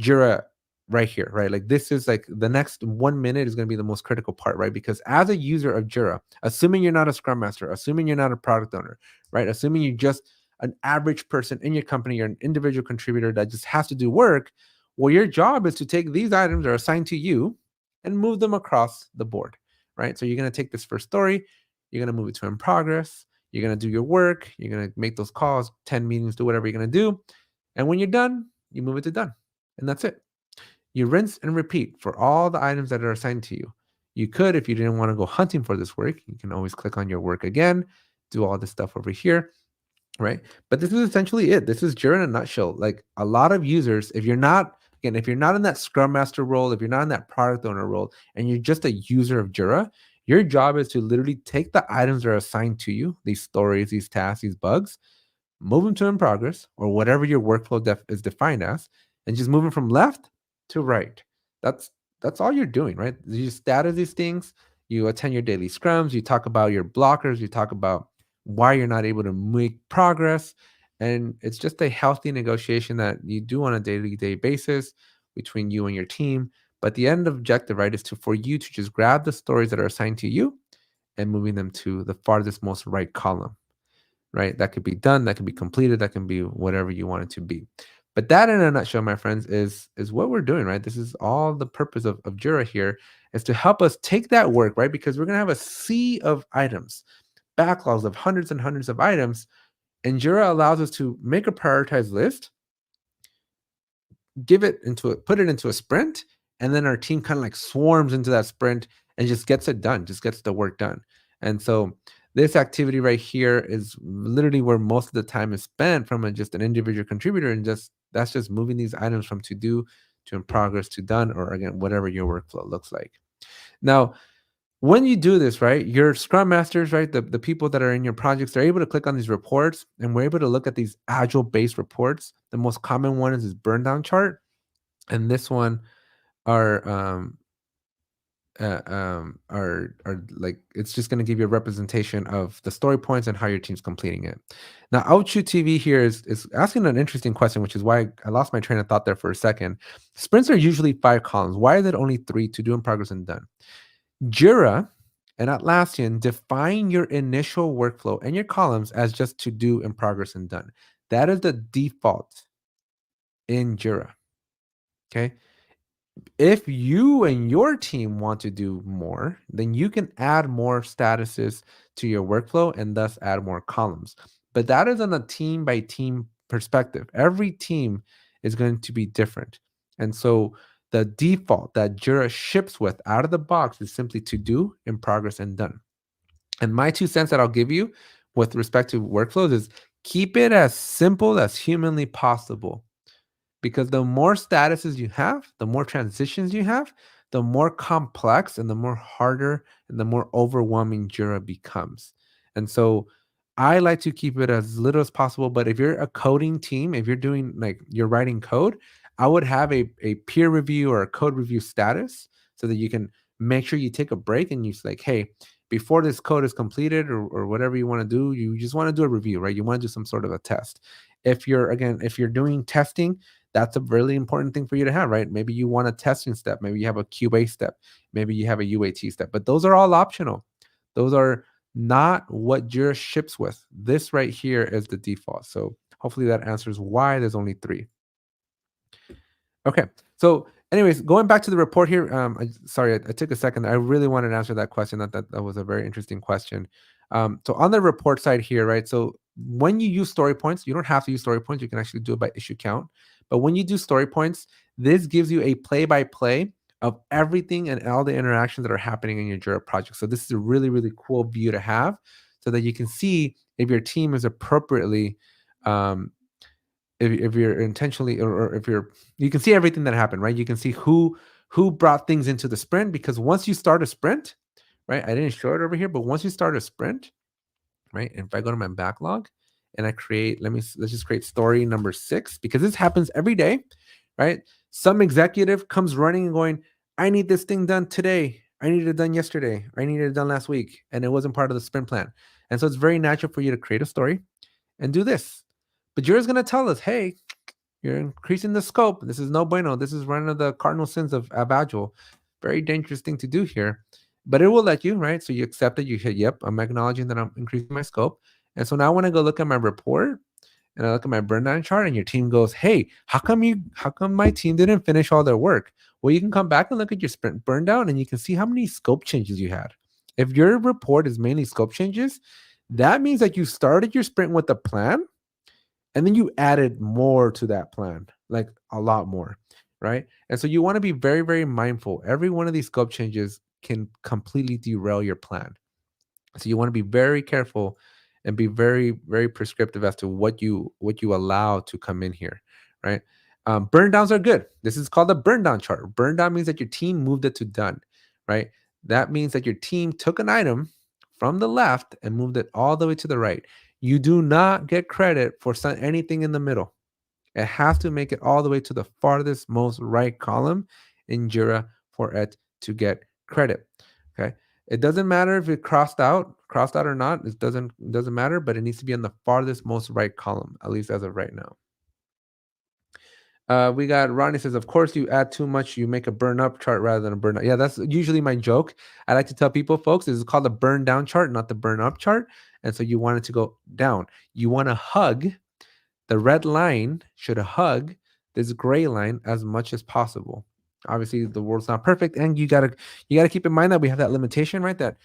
Jira right here, right? Like this is like the next 1 minute is going to be the most critical part, right? Because as a user of Jira, assuming you're not a scrum master, assuming you're not a product owner, right? Assuming you're just an average person in your company, you're an individual contributor that just has to do work, Well, your job is to take these items that are assigned to you and move them across the board, right? So you're going to take this first story, you're going to move it to in progress, you're going to do your work, you're going to make those calls, 10 meetings, do whatever you're going to do. And when you're done, you move it to done. And that's it. You rinse and repeat for all the items that are assigned to you. You could, if you didn't want to go hunting for this work, you can always click on your work again, do all this stuff over here, right? But this is essentially it. This is Jira in a nutshell. Like a lot of users, if you're not, again, if you're not in that Scrum Master role, if you're not in that product owner role, and you're just a user of Jira, your job is to literally take the items that are assigned to you, these stories, these tasks, these bugs, move them to in progress or whatever your workflow is defined as, and just move them from left to right. That's that's all you're doing, right? You status these things, you attend your daily scrums, you talk about your blockers, you talk about why you're not able to make progress. And it's just a healthy negotiation that you do on a daily day basis between you and your team. But the end objective, right, is to for you to just grab the stories that are assigned to you and moving them to the farthest most right column, right? That could be done, that can be completed, that can be whatever you want it to be. But that in a nutshell, my friends, is what we're doing, right? This is all the purpose of Jira here is to help us take that work, right? Because we're gonna have a sea of items, backlogs of hundreds and hundreds of items. And Jira allows us to make a prioritized list, put it into a sprint, and then our team kind of like swarms into that sprint and just gets it done, just gets the work done. And so this activity right here is literally where most of the time is spent from just an individual contributor, and just that's just moving these items from to do to in progress to done, or again, whatever your workflow looks like. Now, when you do this, right, your scrum masters, right, the people that are in your projects, they're able to click on these reports, and we're able to look at these agile based reports. The most common one is this burn down chart, and this one are are like it's just going to give you a representation of the story points and how your team's completing it. Now, Outshoot TV here is asking an interesting question, which is why I lost my train of thought there for a second. Sprints are usually 5 columns. Why is it only 3 to do in progress and done? Jira and Atlassian define your initial workflow and your columns as just to do in progress and done. That is the default in Jira. Okay. If you and your team want to do more, then you can add more statuses to your workflow and thus add more columns. But that is on a team by team perspective. Every team is going to be different. And so the default that Jira ships with out of the box is simply to do, in progress, and done. And my 2 cents that I'll give you with respect to workflows is keep it as simple as humanly possible, because the more statuses you have, the more transitions you have, the more complex and the more harder and the more overwhelming Jira becomes. And so I like to keep it as little as possible. But if you're a coding team, if you're doing like you're writing code, I would have a peer review or a code review status so that you can make sure you take a break and you say, like, hey, before this code is completed or whatever you want to do, you just want to do a review, right? You want to do some sort of a test. If you're doing testing, that's a really important thing for you to have, right? Maybe you want a testing step, maybe you have a QA step, maybe you have a UAT step, but those are all optional. Those are not what Jira ships with. This right here is the default. So hopefully that answers why there's only 3. Okay. So anyways, going back to the report here, I took a second. I really wanted to answer that question. That was a very interesting question. So on the report side here, right? So when you use story points, you don't have to use story points. You can actually do it by issue count. But when you do story points, this gives you a play-by-play of everything and all the interactions that are happening in your Jira project. So this is a really, really cool view to have so that you can see if your team is appropriately if you're intentionally or if you can see everything that happened, right? You can see who brought things into the sprint, because once you start a sprint, right? I didn't show it over here, but once you start a sprint, right? And if I go to my backlog and I create, let's just create story number 6, because this happens every day, right? Some executive comes running and going, I need this thing done today. I needed it done yesterday. I needed it done last week. And it wasn't part of the sprint plan. And so it's very natural for you to create a story and do this. But Jira's going to tell us, hey, you're increasing the scope. This is no bueno. This is one of the cardinal sins of Agile. Very dangerous thing to do here. But it will let you, right? So you accept it. You hit, yep, I'm acknowledging that I'm increasing my scope. And so now when I go look at my report, and I look at my burn down chart and your team goes, hey, how come my team didn't finish all their work? Well, you can come back and look at your sprint burn down and you can see how many scope changes you had. If your report is mainly scope changes, that means that you started your sprint with a plan and then you added more to that plan, like a lot more, right? And so you want to be very, very mindful. Every one of these scope changes can completely derail your plan. So you want to be very careful and be very, very prescriptive as to what you allow to come in here, right? Burn downs are good. This is called a burn down chart. Burn down means that your team moved it to done, right? That means that your team took an item from the left and moved it all the way to the right. You do not get credit for anything in the middle. It has to make it all the way to the farthest most right column in Jira for it to get credit. Okay. It doesn't matter if it crossed out or not. It doesn't matter, but it needs to be on the farthest most right column, at least as of right now. We got Ronnie says, of course, you add too much, you make a burn up chart rather than a burn up. Yeah, that's usually my joke. I like to tell people, folks, this is called a burn down chart, not the burn up chart. And so you want it to go down. You want to hug the red line, should hug this gray line as much as possible. Obviously, the world's not perfect, and you gotta keep in mind that we have that limitation, right? That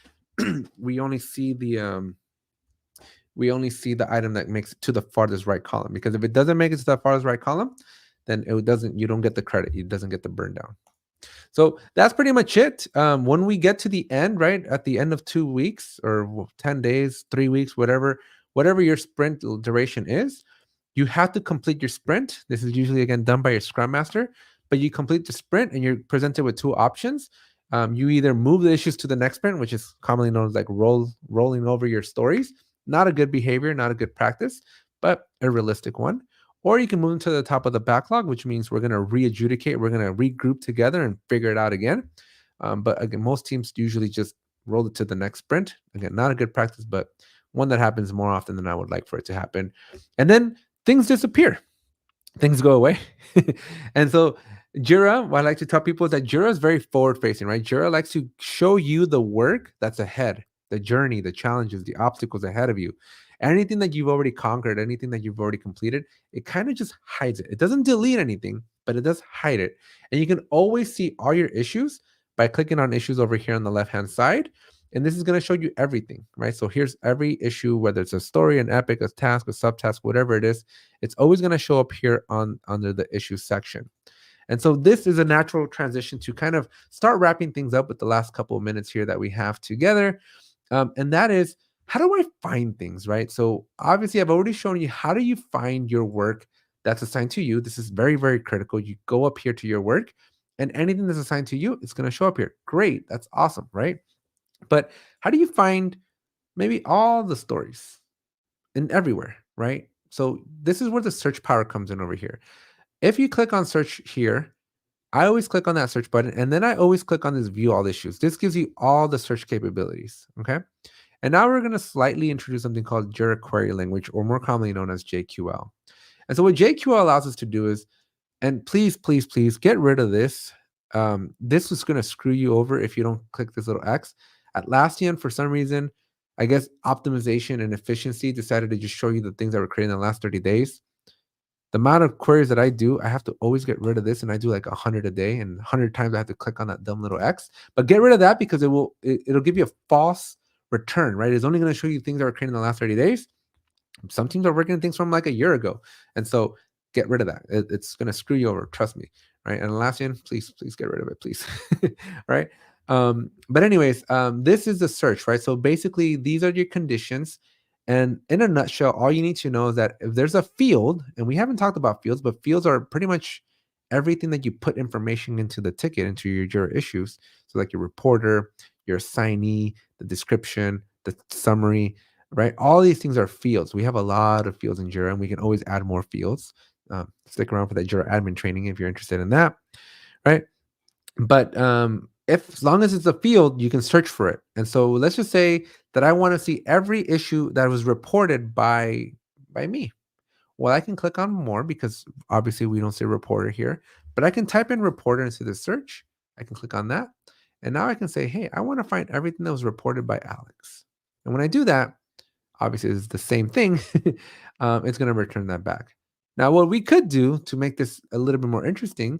we only see the item that makes it to the farthest right column. Because if it doesn't make it to the farthest right column, then you don't get the credit. It doesn't get the burn down. So that's pretty much it. When we get to the end, right at the end of 2 weeks or 10 days, 3 weeks, whatever your sprint duration is, you have to complete your sprint. This is usually again done by your scrum master, but you complete the sprint and you're presented with two options. You either move the issues to the next sprint, which is commonly known as like rolling over your stories. Not a good behavior, not a good practice, but a realistic one. Or you can move them to the top of the backlog, which means we're going to re-adjudicate, we're going to regroup together and figure it out again. But again, most teams usually just roll it to the next sprint. Again, not a good practice, but one that happens more often than I would like for it to happen. And then things disappear, things go away. And so Jira, what I like to tell people is that Jira is very forward facing, right? Jira likes to show you the work that's ahead, the journey, the challenges, the obstacles ahead of you. Anything that you've already conquered, anything that you've already completed, it kind of just hides it. It doesn't delete anything, but it does hide it. And you can always see all your issues by clicking on issues over here on the left-hand side. And this is going to show you everything, right? So here's every issue, whether it's a story, an epic, a task, a subtask, whatever it is, it's always going to show up here under the issues section. And so this is a natural transition to kind of start wrapping things up with the last couple of minutes here that we have together. And that is, how do I find things, right? So obviously I've already shown you how do you find your work that's assigned to you. This is very, very critical. You go up here to your work and anything that's assigned to you, it's going to show up here. Great. That's awesome, right? But how do you find maybe all the stories and everywhere, right? So this is where the search power comes in over here. If you click on search here, I always click on that search button and then I always click on this view all issues. This gives you all the search capabilities, okay? And now we're going to slightly introduce something called Jira Query Language, or more commonly known as JQL. And so what JQL allows us to do is, and please, please, please get rid of this. This is going to screw you over if you don't click this little X. Atlassian, for some reason, I guess optimization and efficiency decided to just show you the things that were created in the last 30 days. The amount of queries that I do, I have to always get rid of this, and I do like 100 a day, and 100 times I have to click on that dumb little X. But get rid of that because it'll give you a false return, right? It's only going to show you things that were created in the last 30 days. Some teams are working on things from like a year ago, and so get rid of that. It's going to screw you over, trust me, right? And Atlassian, please get rid of it, please, right? But anyways, this is the search, right? So basically, these are your conditions. And in a nutshell, all you need to know is that if there's a field, and we haven't talked about fields, but fields are pretty much everything that you put information into the ticket, into your Jira issues. So like your reporter, your assignee, the description, the summary, right? All these things are fields. We have a lot of fields in Jira, and we can always add more fields. Stick around for that Jira admin training if you're interested in that, right? But as long as it's a field, you can search for it. And so let's just say that I want to see every issue that was reported by me. Well, I can click on more because obviously we don't say reporter here, but I can type in reporter into the search. I can click on that. And now I can say, hey, I want to find everything that was reported by Alex. And when I do that, obviously is the same thing, it's going to return that back. Now, what we could do to make this a little bit more interesting,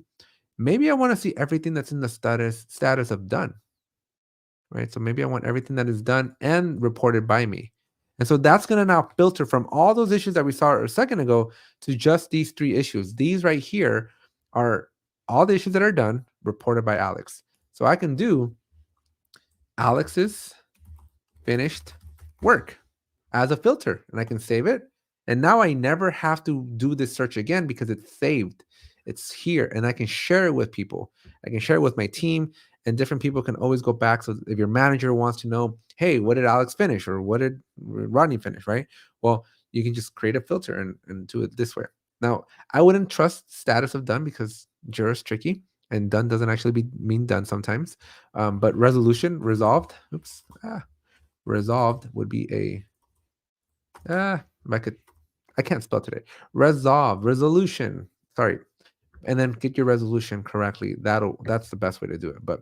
maybe I want to see everything that's in the status of done, right? So maybe I want everything that is done and reported by me. And so that's going to now filter from all those issues that we saw a second ago to just these three issues. These right here are all the issues that are done reported by Alex. So I can do Alex's finished work as a filter, and I can save it. And now I never have to do this search again because it's saved. It's here, and I can share it with people. I can share it with my team, and different people can always go back. So if your manager wants to know, hey, what did Alex finish, or what did Rodney finish, right? Well, you can just create a filter and do it this way. Now, I wouldn't trust status of done because Jira is tricky, and done doesn't actually mean done sometimes. But resolution, resolved, resolved would be a if I can't spell today. Resolution. Sorry. And then get your resolution correctly. That's the best way to do it. But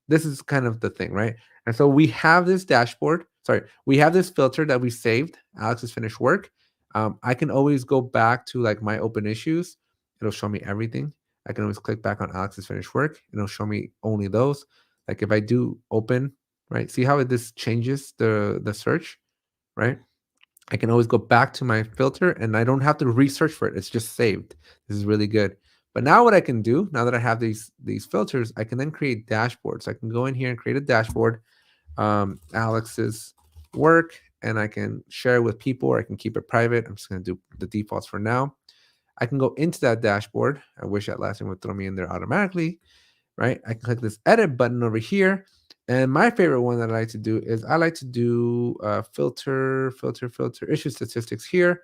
this is kind of the thing, right? And so we have this dashboard. Sorry, we have this filter that we saved. Alex's finished work. I can always go back to like my open issues. It'll show me everything. I can always click back on Alex's finished work. And it'll show me only those. Like if I do open, right? See how this changes the search, right? I can always go back to my filter and I don't have to research for it. It's just saved. This is really good. But now what I can do, now that I have these filters, I can then create dashboards. I can go in here and create a dashboard, Alex's work, and I can share it with people or I can keep it private. I'm just going to do the defaults for now. I can go into that dashboard. I wish Atlassian would throw me in there automatically, right? I can click this edit button over here. And my favorite one that I like to do is I like to do filter issue statistics here.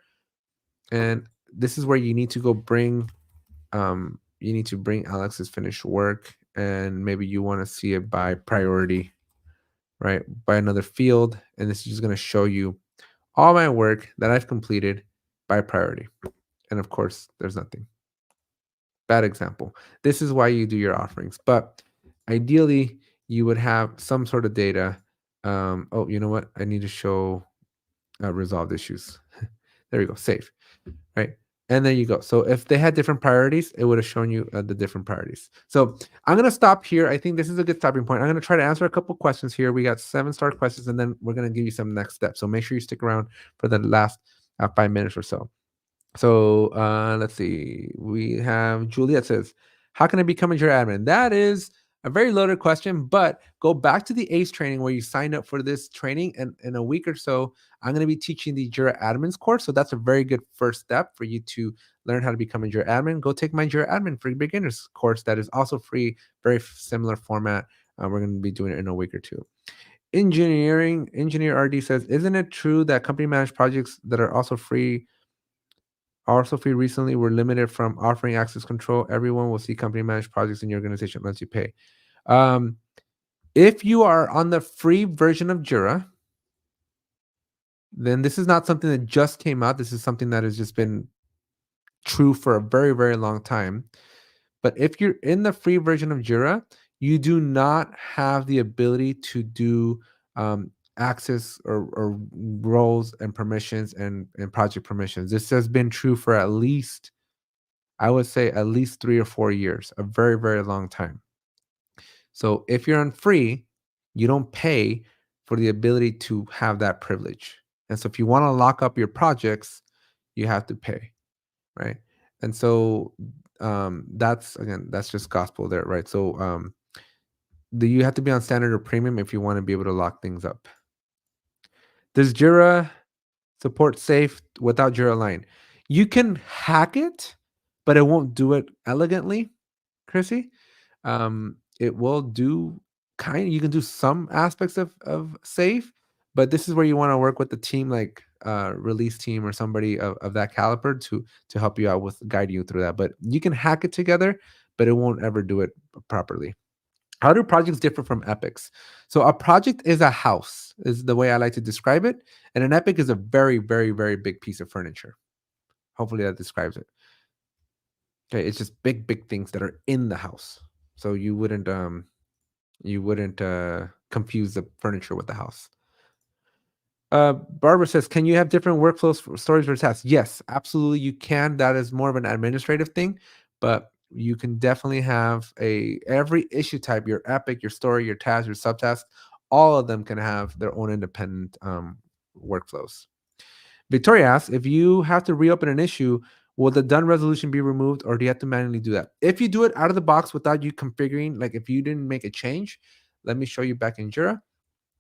And this is where you need to go bring, you need to bring Alex's finished work, and maybe you want to see it by priority, right? By another field. And this is just going to show you all my work that I've completed by priority. And of course, there's nothing. Bad example. This is why you do your offerings. But ideally, you would have some sort of data. Oh, you know what? I need to show resolved issues. There you go. Save. Right. And there you go. So if they had different priorities, it would have shown you the different priorities. So I'm going to stop here. I think this is a good stopping point. I'm going to try to answer a couple questions here. We got 7-star questions, and then we're going to give you some next steps. So make sure you stick around for the last 5 minutes or so. So let's see. We have Juliet says, how can I become a Jira admin? That is a very loaded question, but go back to the ACE training where you signed up for this training. And in a week or so, I'm going to be teaching the Jira admins course. So that's a very good first step for you to learn how to become a Jira admin. Go take my Jira admin for beginners course that is also free, very similar format. We're going to be doing it in a week or two. Engineer RD says, isn't it true that company managed projects that are also free recently were limited from offering access control? Everyone will see company managed projects in your organization unless you pay. If you are on the free version of Jira, then this is not something that just came out. This is something that has just been true for a very, very long time. But if you're in the free version of Jira, you do not have the ability to do access or roles and permissions and project permissions. This has been true for at least, I would say, at least 3 or 4 years, a very, very long time. So if you're on free, you don't pay for the ability to have that privilege. And so if you want to lock up your projects, you have to pay, right? And so that's just gospel there, right? So you have to be on standard or premium if you want to be able to lock things up. Does Jira support safe without Jira Align? You can hack it, but it won't do it elegantly, Chrissy. It will do you can do some aspects of safe, but this is where you want to work with the team, like release team or somebody of that caliber to help you out with guiding you through that. But you can hack it together, but it won't ever do it properly. How do projects differ from epics? So a project is a house, is the way I like to describe it, and an epic is a very, very, very big piece of furniture. Hopefully that describes it. Okay, it's just big, big things that are in the house. So you wouldn't confuse the furniture with the house. Barbara says, can you have different workflows for stories for tasks? Yes, absolutely you can. That is more of an administrative thing, but you can definitely have every issue type, your epic, your story, your task, your subtask, all of them can have their own independent workflows. Victoria asks, if you have to reopen an issue, will the done resolution be removed or do you have to manually do that? If you do it out of the box without you configuring, like if you didn't make a change, let me show you back in Jira.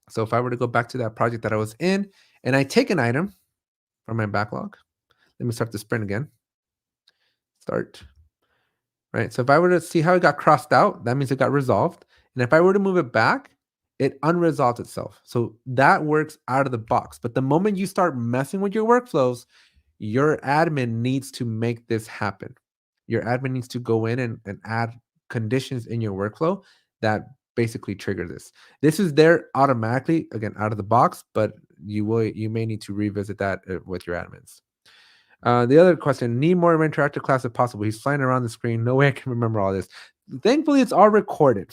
So if I were to go back to that project that I was in and I take an item from my backlog, let me start the sprint again. Start. Right. So if I were to see how it got crossed out, that means it got resolved. And if I were to move it back, it unresolved itself. So that works out of the box. But the moment you start messing with your workflows, your admin needs to make this happen. Your admin needs to go in and add conditions in your workflow that basically trigger this. This is there automatically, again, out of the box, but you may need to revisit that with your admins. The other question, need more interactive class if possible. He's flying around the screen. No way I can remember all this. Thankfully, it's all recorded.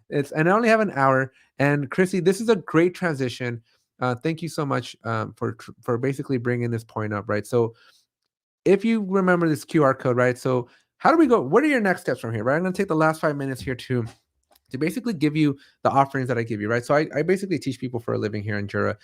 And I only have an hour. And Chrissy, this is a great transition. Thank you so much for basically bringing this point up, right? So if you remember this QR code, right? So how do we go? What are your next steps from here, right? I'm going to take the last 5 minutes here to basically give you the offerings that I give you, right? So I basically teach people for a living here in Jira.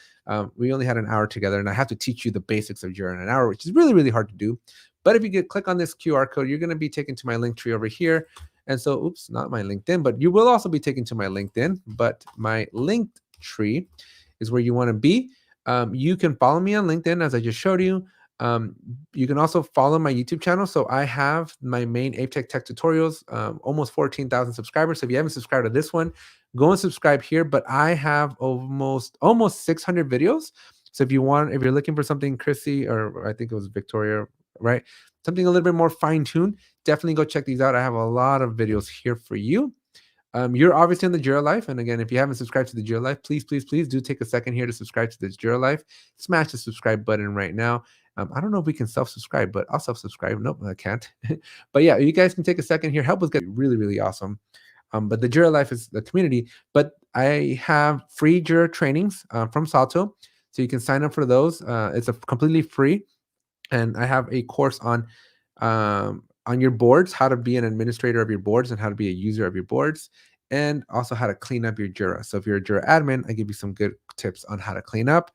We only had an hour together, and I have to teach you the basics of Jira in an hour, which is really, really hard to do. But if you click on this QR code, you're going to be taken to my link tree over here. And so, oops, not my LinkedIn, but you will also be taken to my LinkedIn. But my linked tree is where you want to be. You can follow me on LinkedIn, as I just showed you. You can also follow my YouTube channel. So I have my main ApeTech Tech tutorials, almost 14,000 subscribers. So if you haven't subscribed to this one, go and subscribe here. But I have almost 600 videos. So if you're looking for something, Chrissy, or I think it was Victoria, right? Something a little bit more fine-tuned, definitely go check these out. I have a lot of videos here for you. You're obviously in the Jira Life. And again, if you haven't subscribed to the Jira Life, please, please, please do take a second here to subscribe to the Jira Life. Smash the subscribe button right now. I don't know if we can self-subscribe, but I'll self-subscribe. Nope, I can't. But yeah, you guys can take a second here. Help us get really, really awesome. But the Jira Life is the community. But I have free Jira trainings from Salto. So you can sign up for those. It's a completely free. And I have a course on your boards, how to be an administrator of your boards and how to be a user of your boards, and also how to clean up your Jira. So if you're a Jira admin, I give you some good tips on how to clean up.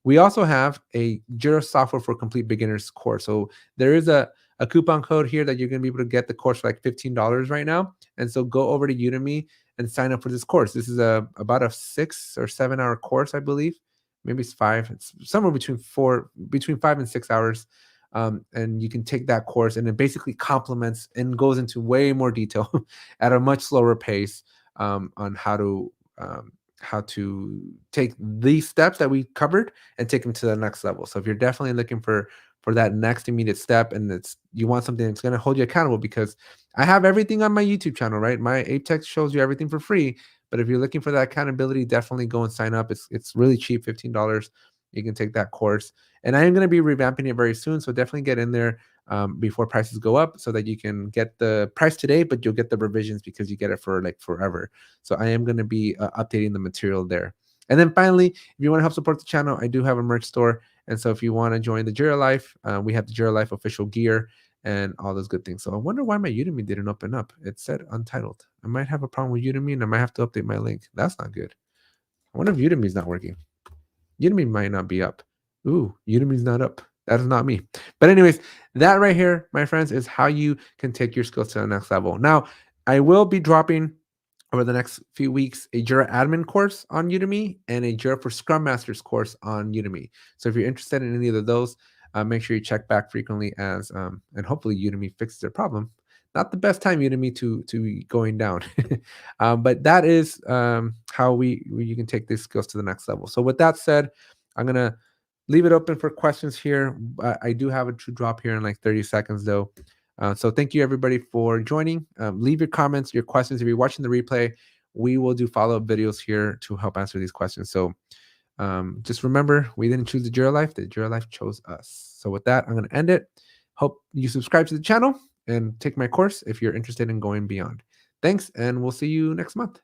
We also have a Jira Software for Complete Beginners course. So there is a coupon code here that you're going to be able to get the course for like $15 right now. And so go over to Udemy and sign up for this course. This is about a 6 or 7 hour course, I believe. Maybe it's 5. It's somewhere between 5 and 6 hours. And you can take that course, and it basically complements and goes into way more detail at a much slower pace on how to take these steps that we covered and take them to the next level. So if you're definitely looking for that next immediate step, and you want something that's going to hold you accountable, because I have everything on my YouTube channel, right? My ApeTech shows you everything for free. But if you're looking for that accountability, definitely go and sign up. It's really cheap, $15. You can take that course. And I am going to be revamping it very soon. So definitely get in there before prices go up so that you can get the price today, but you'll get the revisions because you get it for like forever. So I am going to be updating the material there. And then finally, if you want to help support the channel, I do have a merch store. And so if you want to join the Jira Life, we have the Jira Life official gear and all those good things. So I wonder why my Udemy didn't open up. It said untitled. I might have a problem with Udemy and I might have to update my link. That's not good. I wonder if Udemy's not working. Udemy might not be up. Ooh, Udemy's not up. That is not me. But anyways, that right here, my friends, is how you can take your skills to the next level. Now, I will be dropping over the next few weeks a Jira admin course on Udemy and a Jira for Scrum Masters course on Udemy. So if you're interested in any of those, make sure you check back frequently and hopefully Udemy fixes their problem. Not the best time, Udemy, to be going down. But that is how you can take these skills to the next level. So with that said, I'm going to leave it open for questions here. I do have it to drop here in like 30 seconds though. So thank you everybody for joining. Leave your comments, your questions. If you're watching the replay, we will do follow-up videos here to help answer these questions. So just remember, we didn't choose the Jira Life. The Jira Life chose us. So with that, I'm going to end it. Hope you subscribe to the channel and take my course if you're interested in going beyond. Thanks, and we'll see you next month.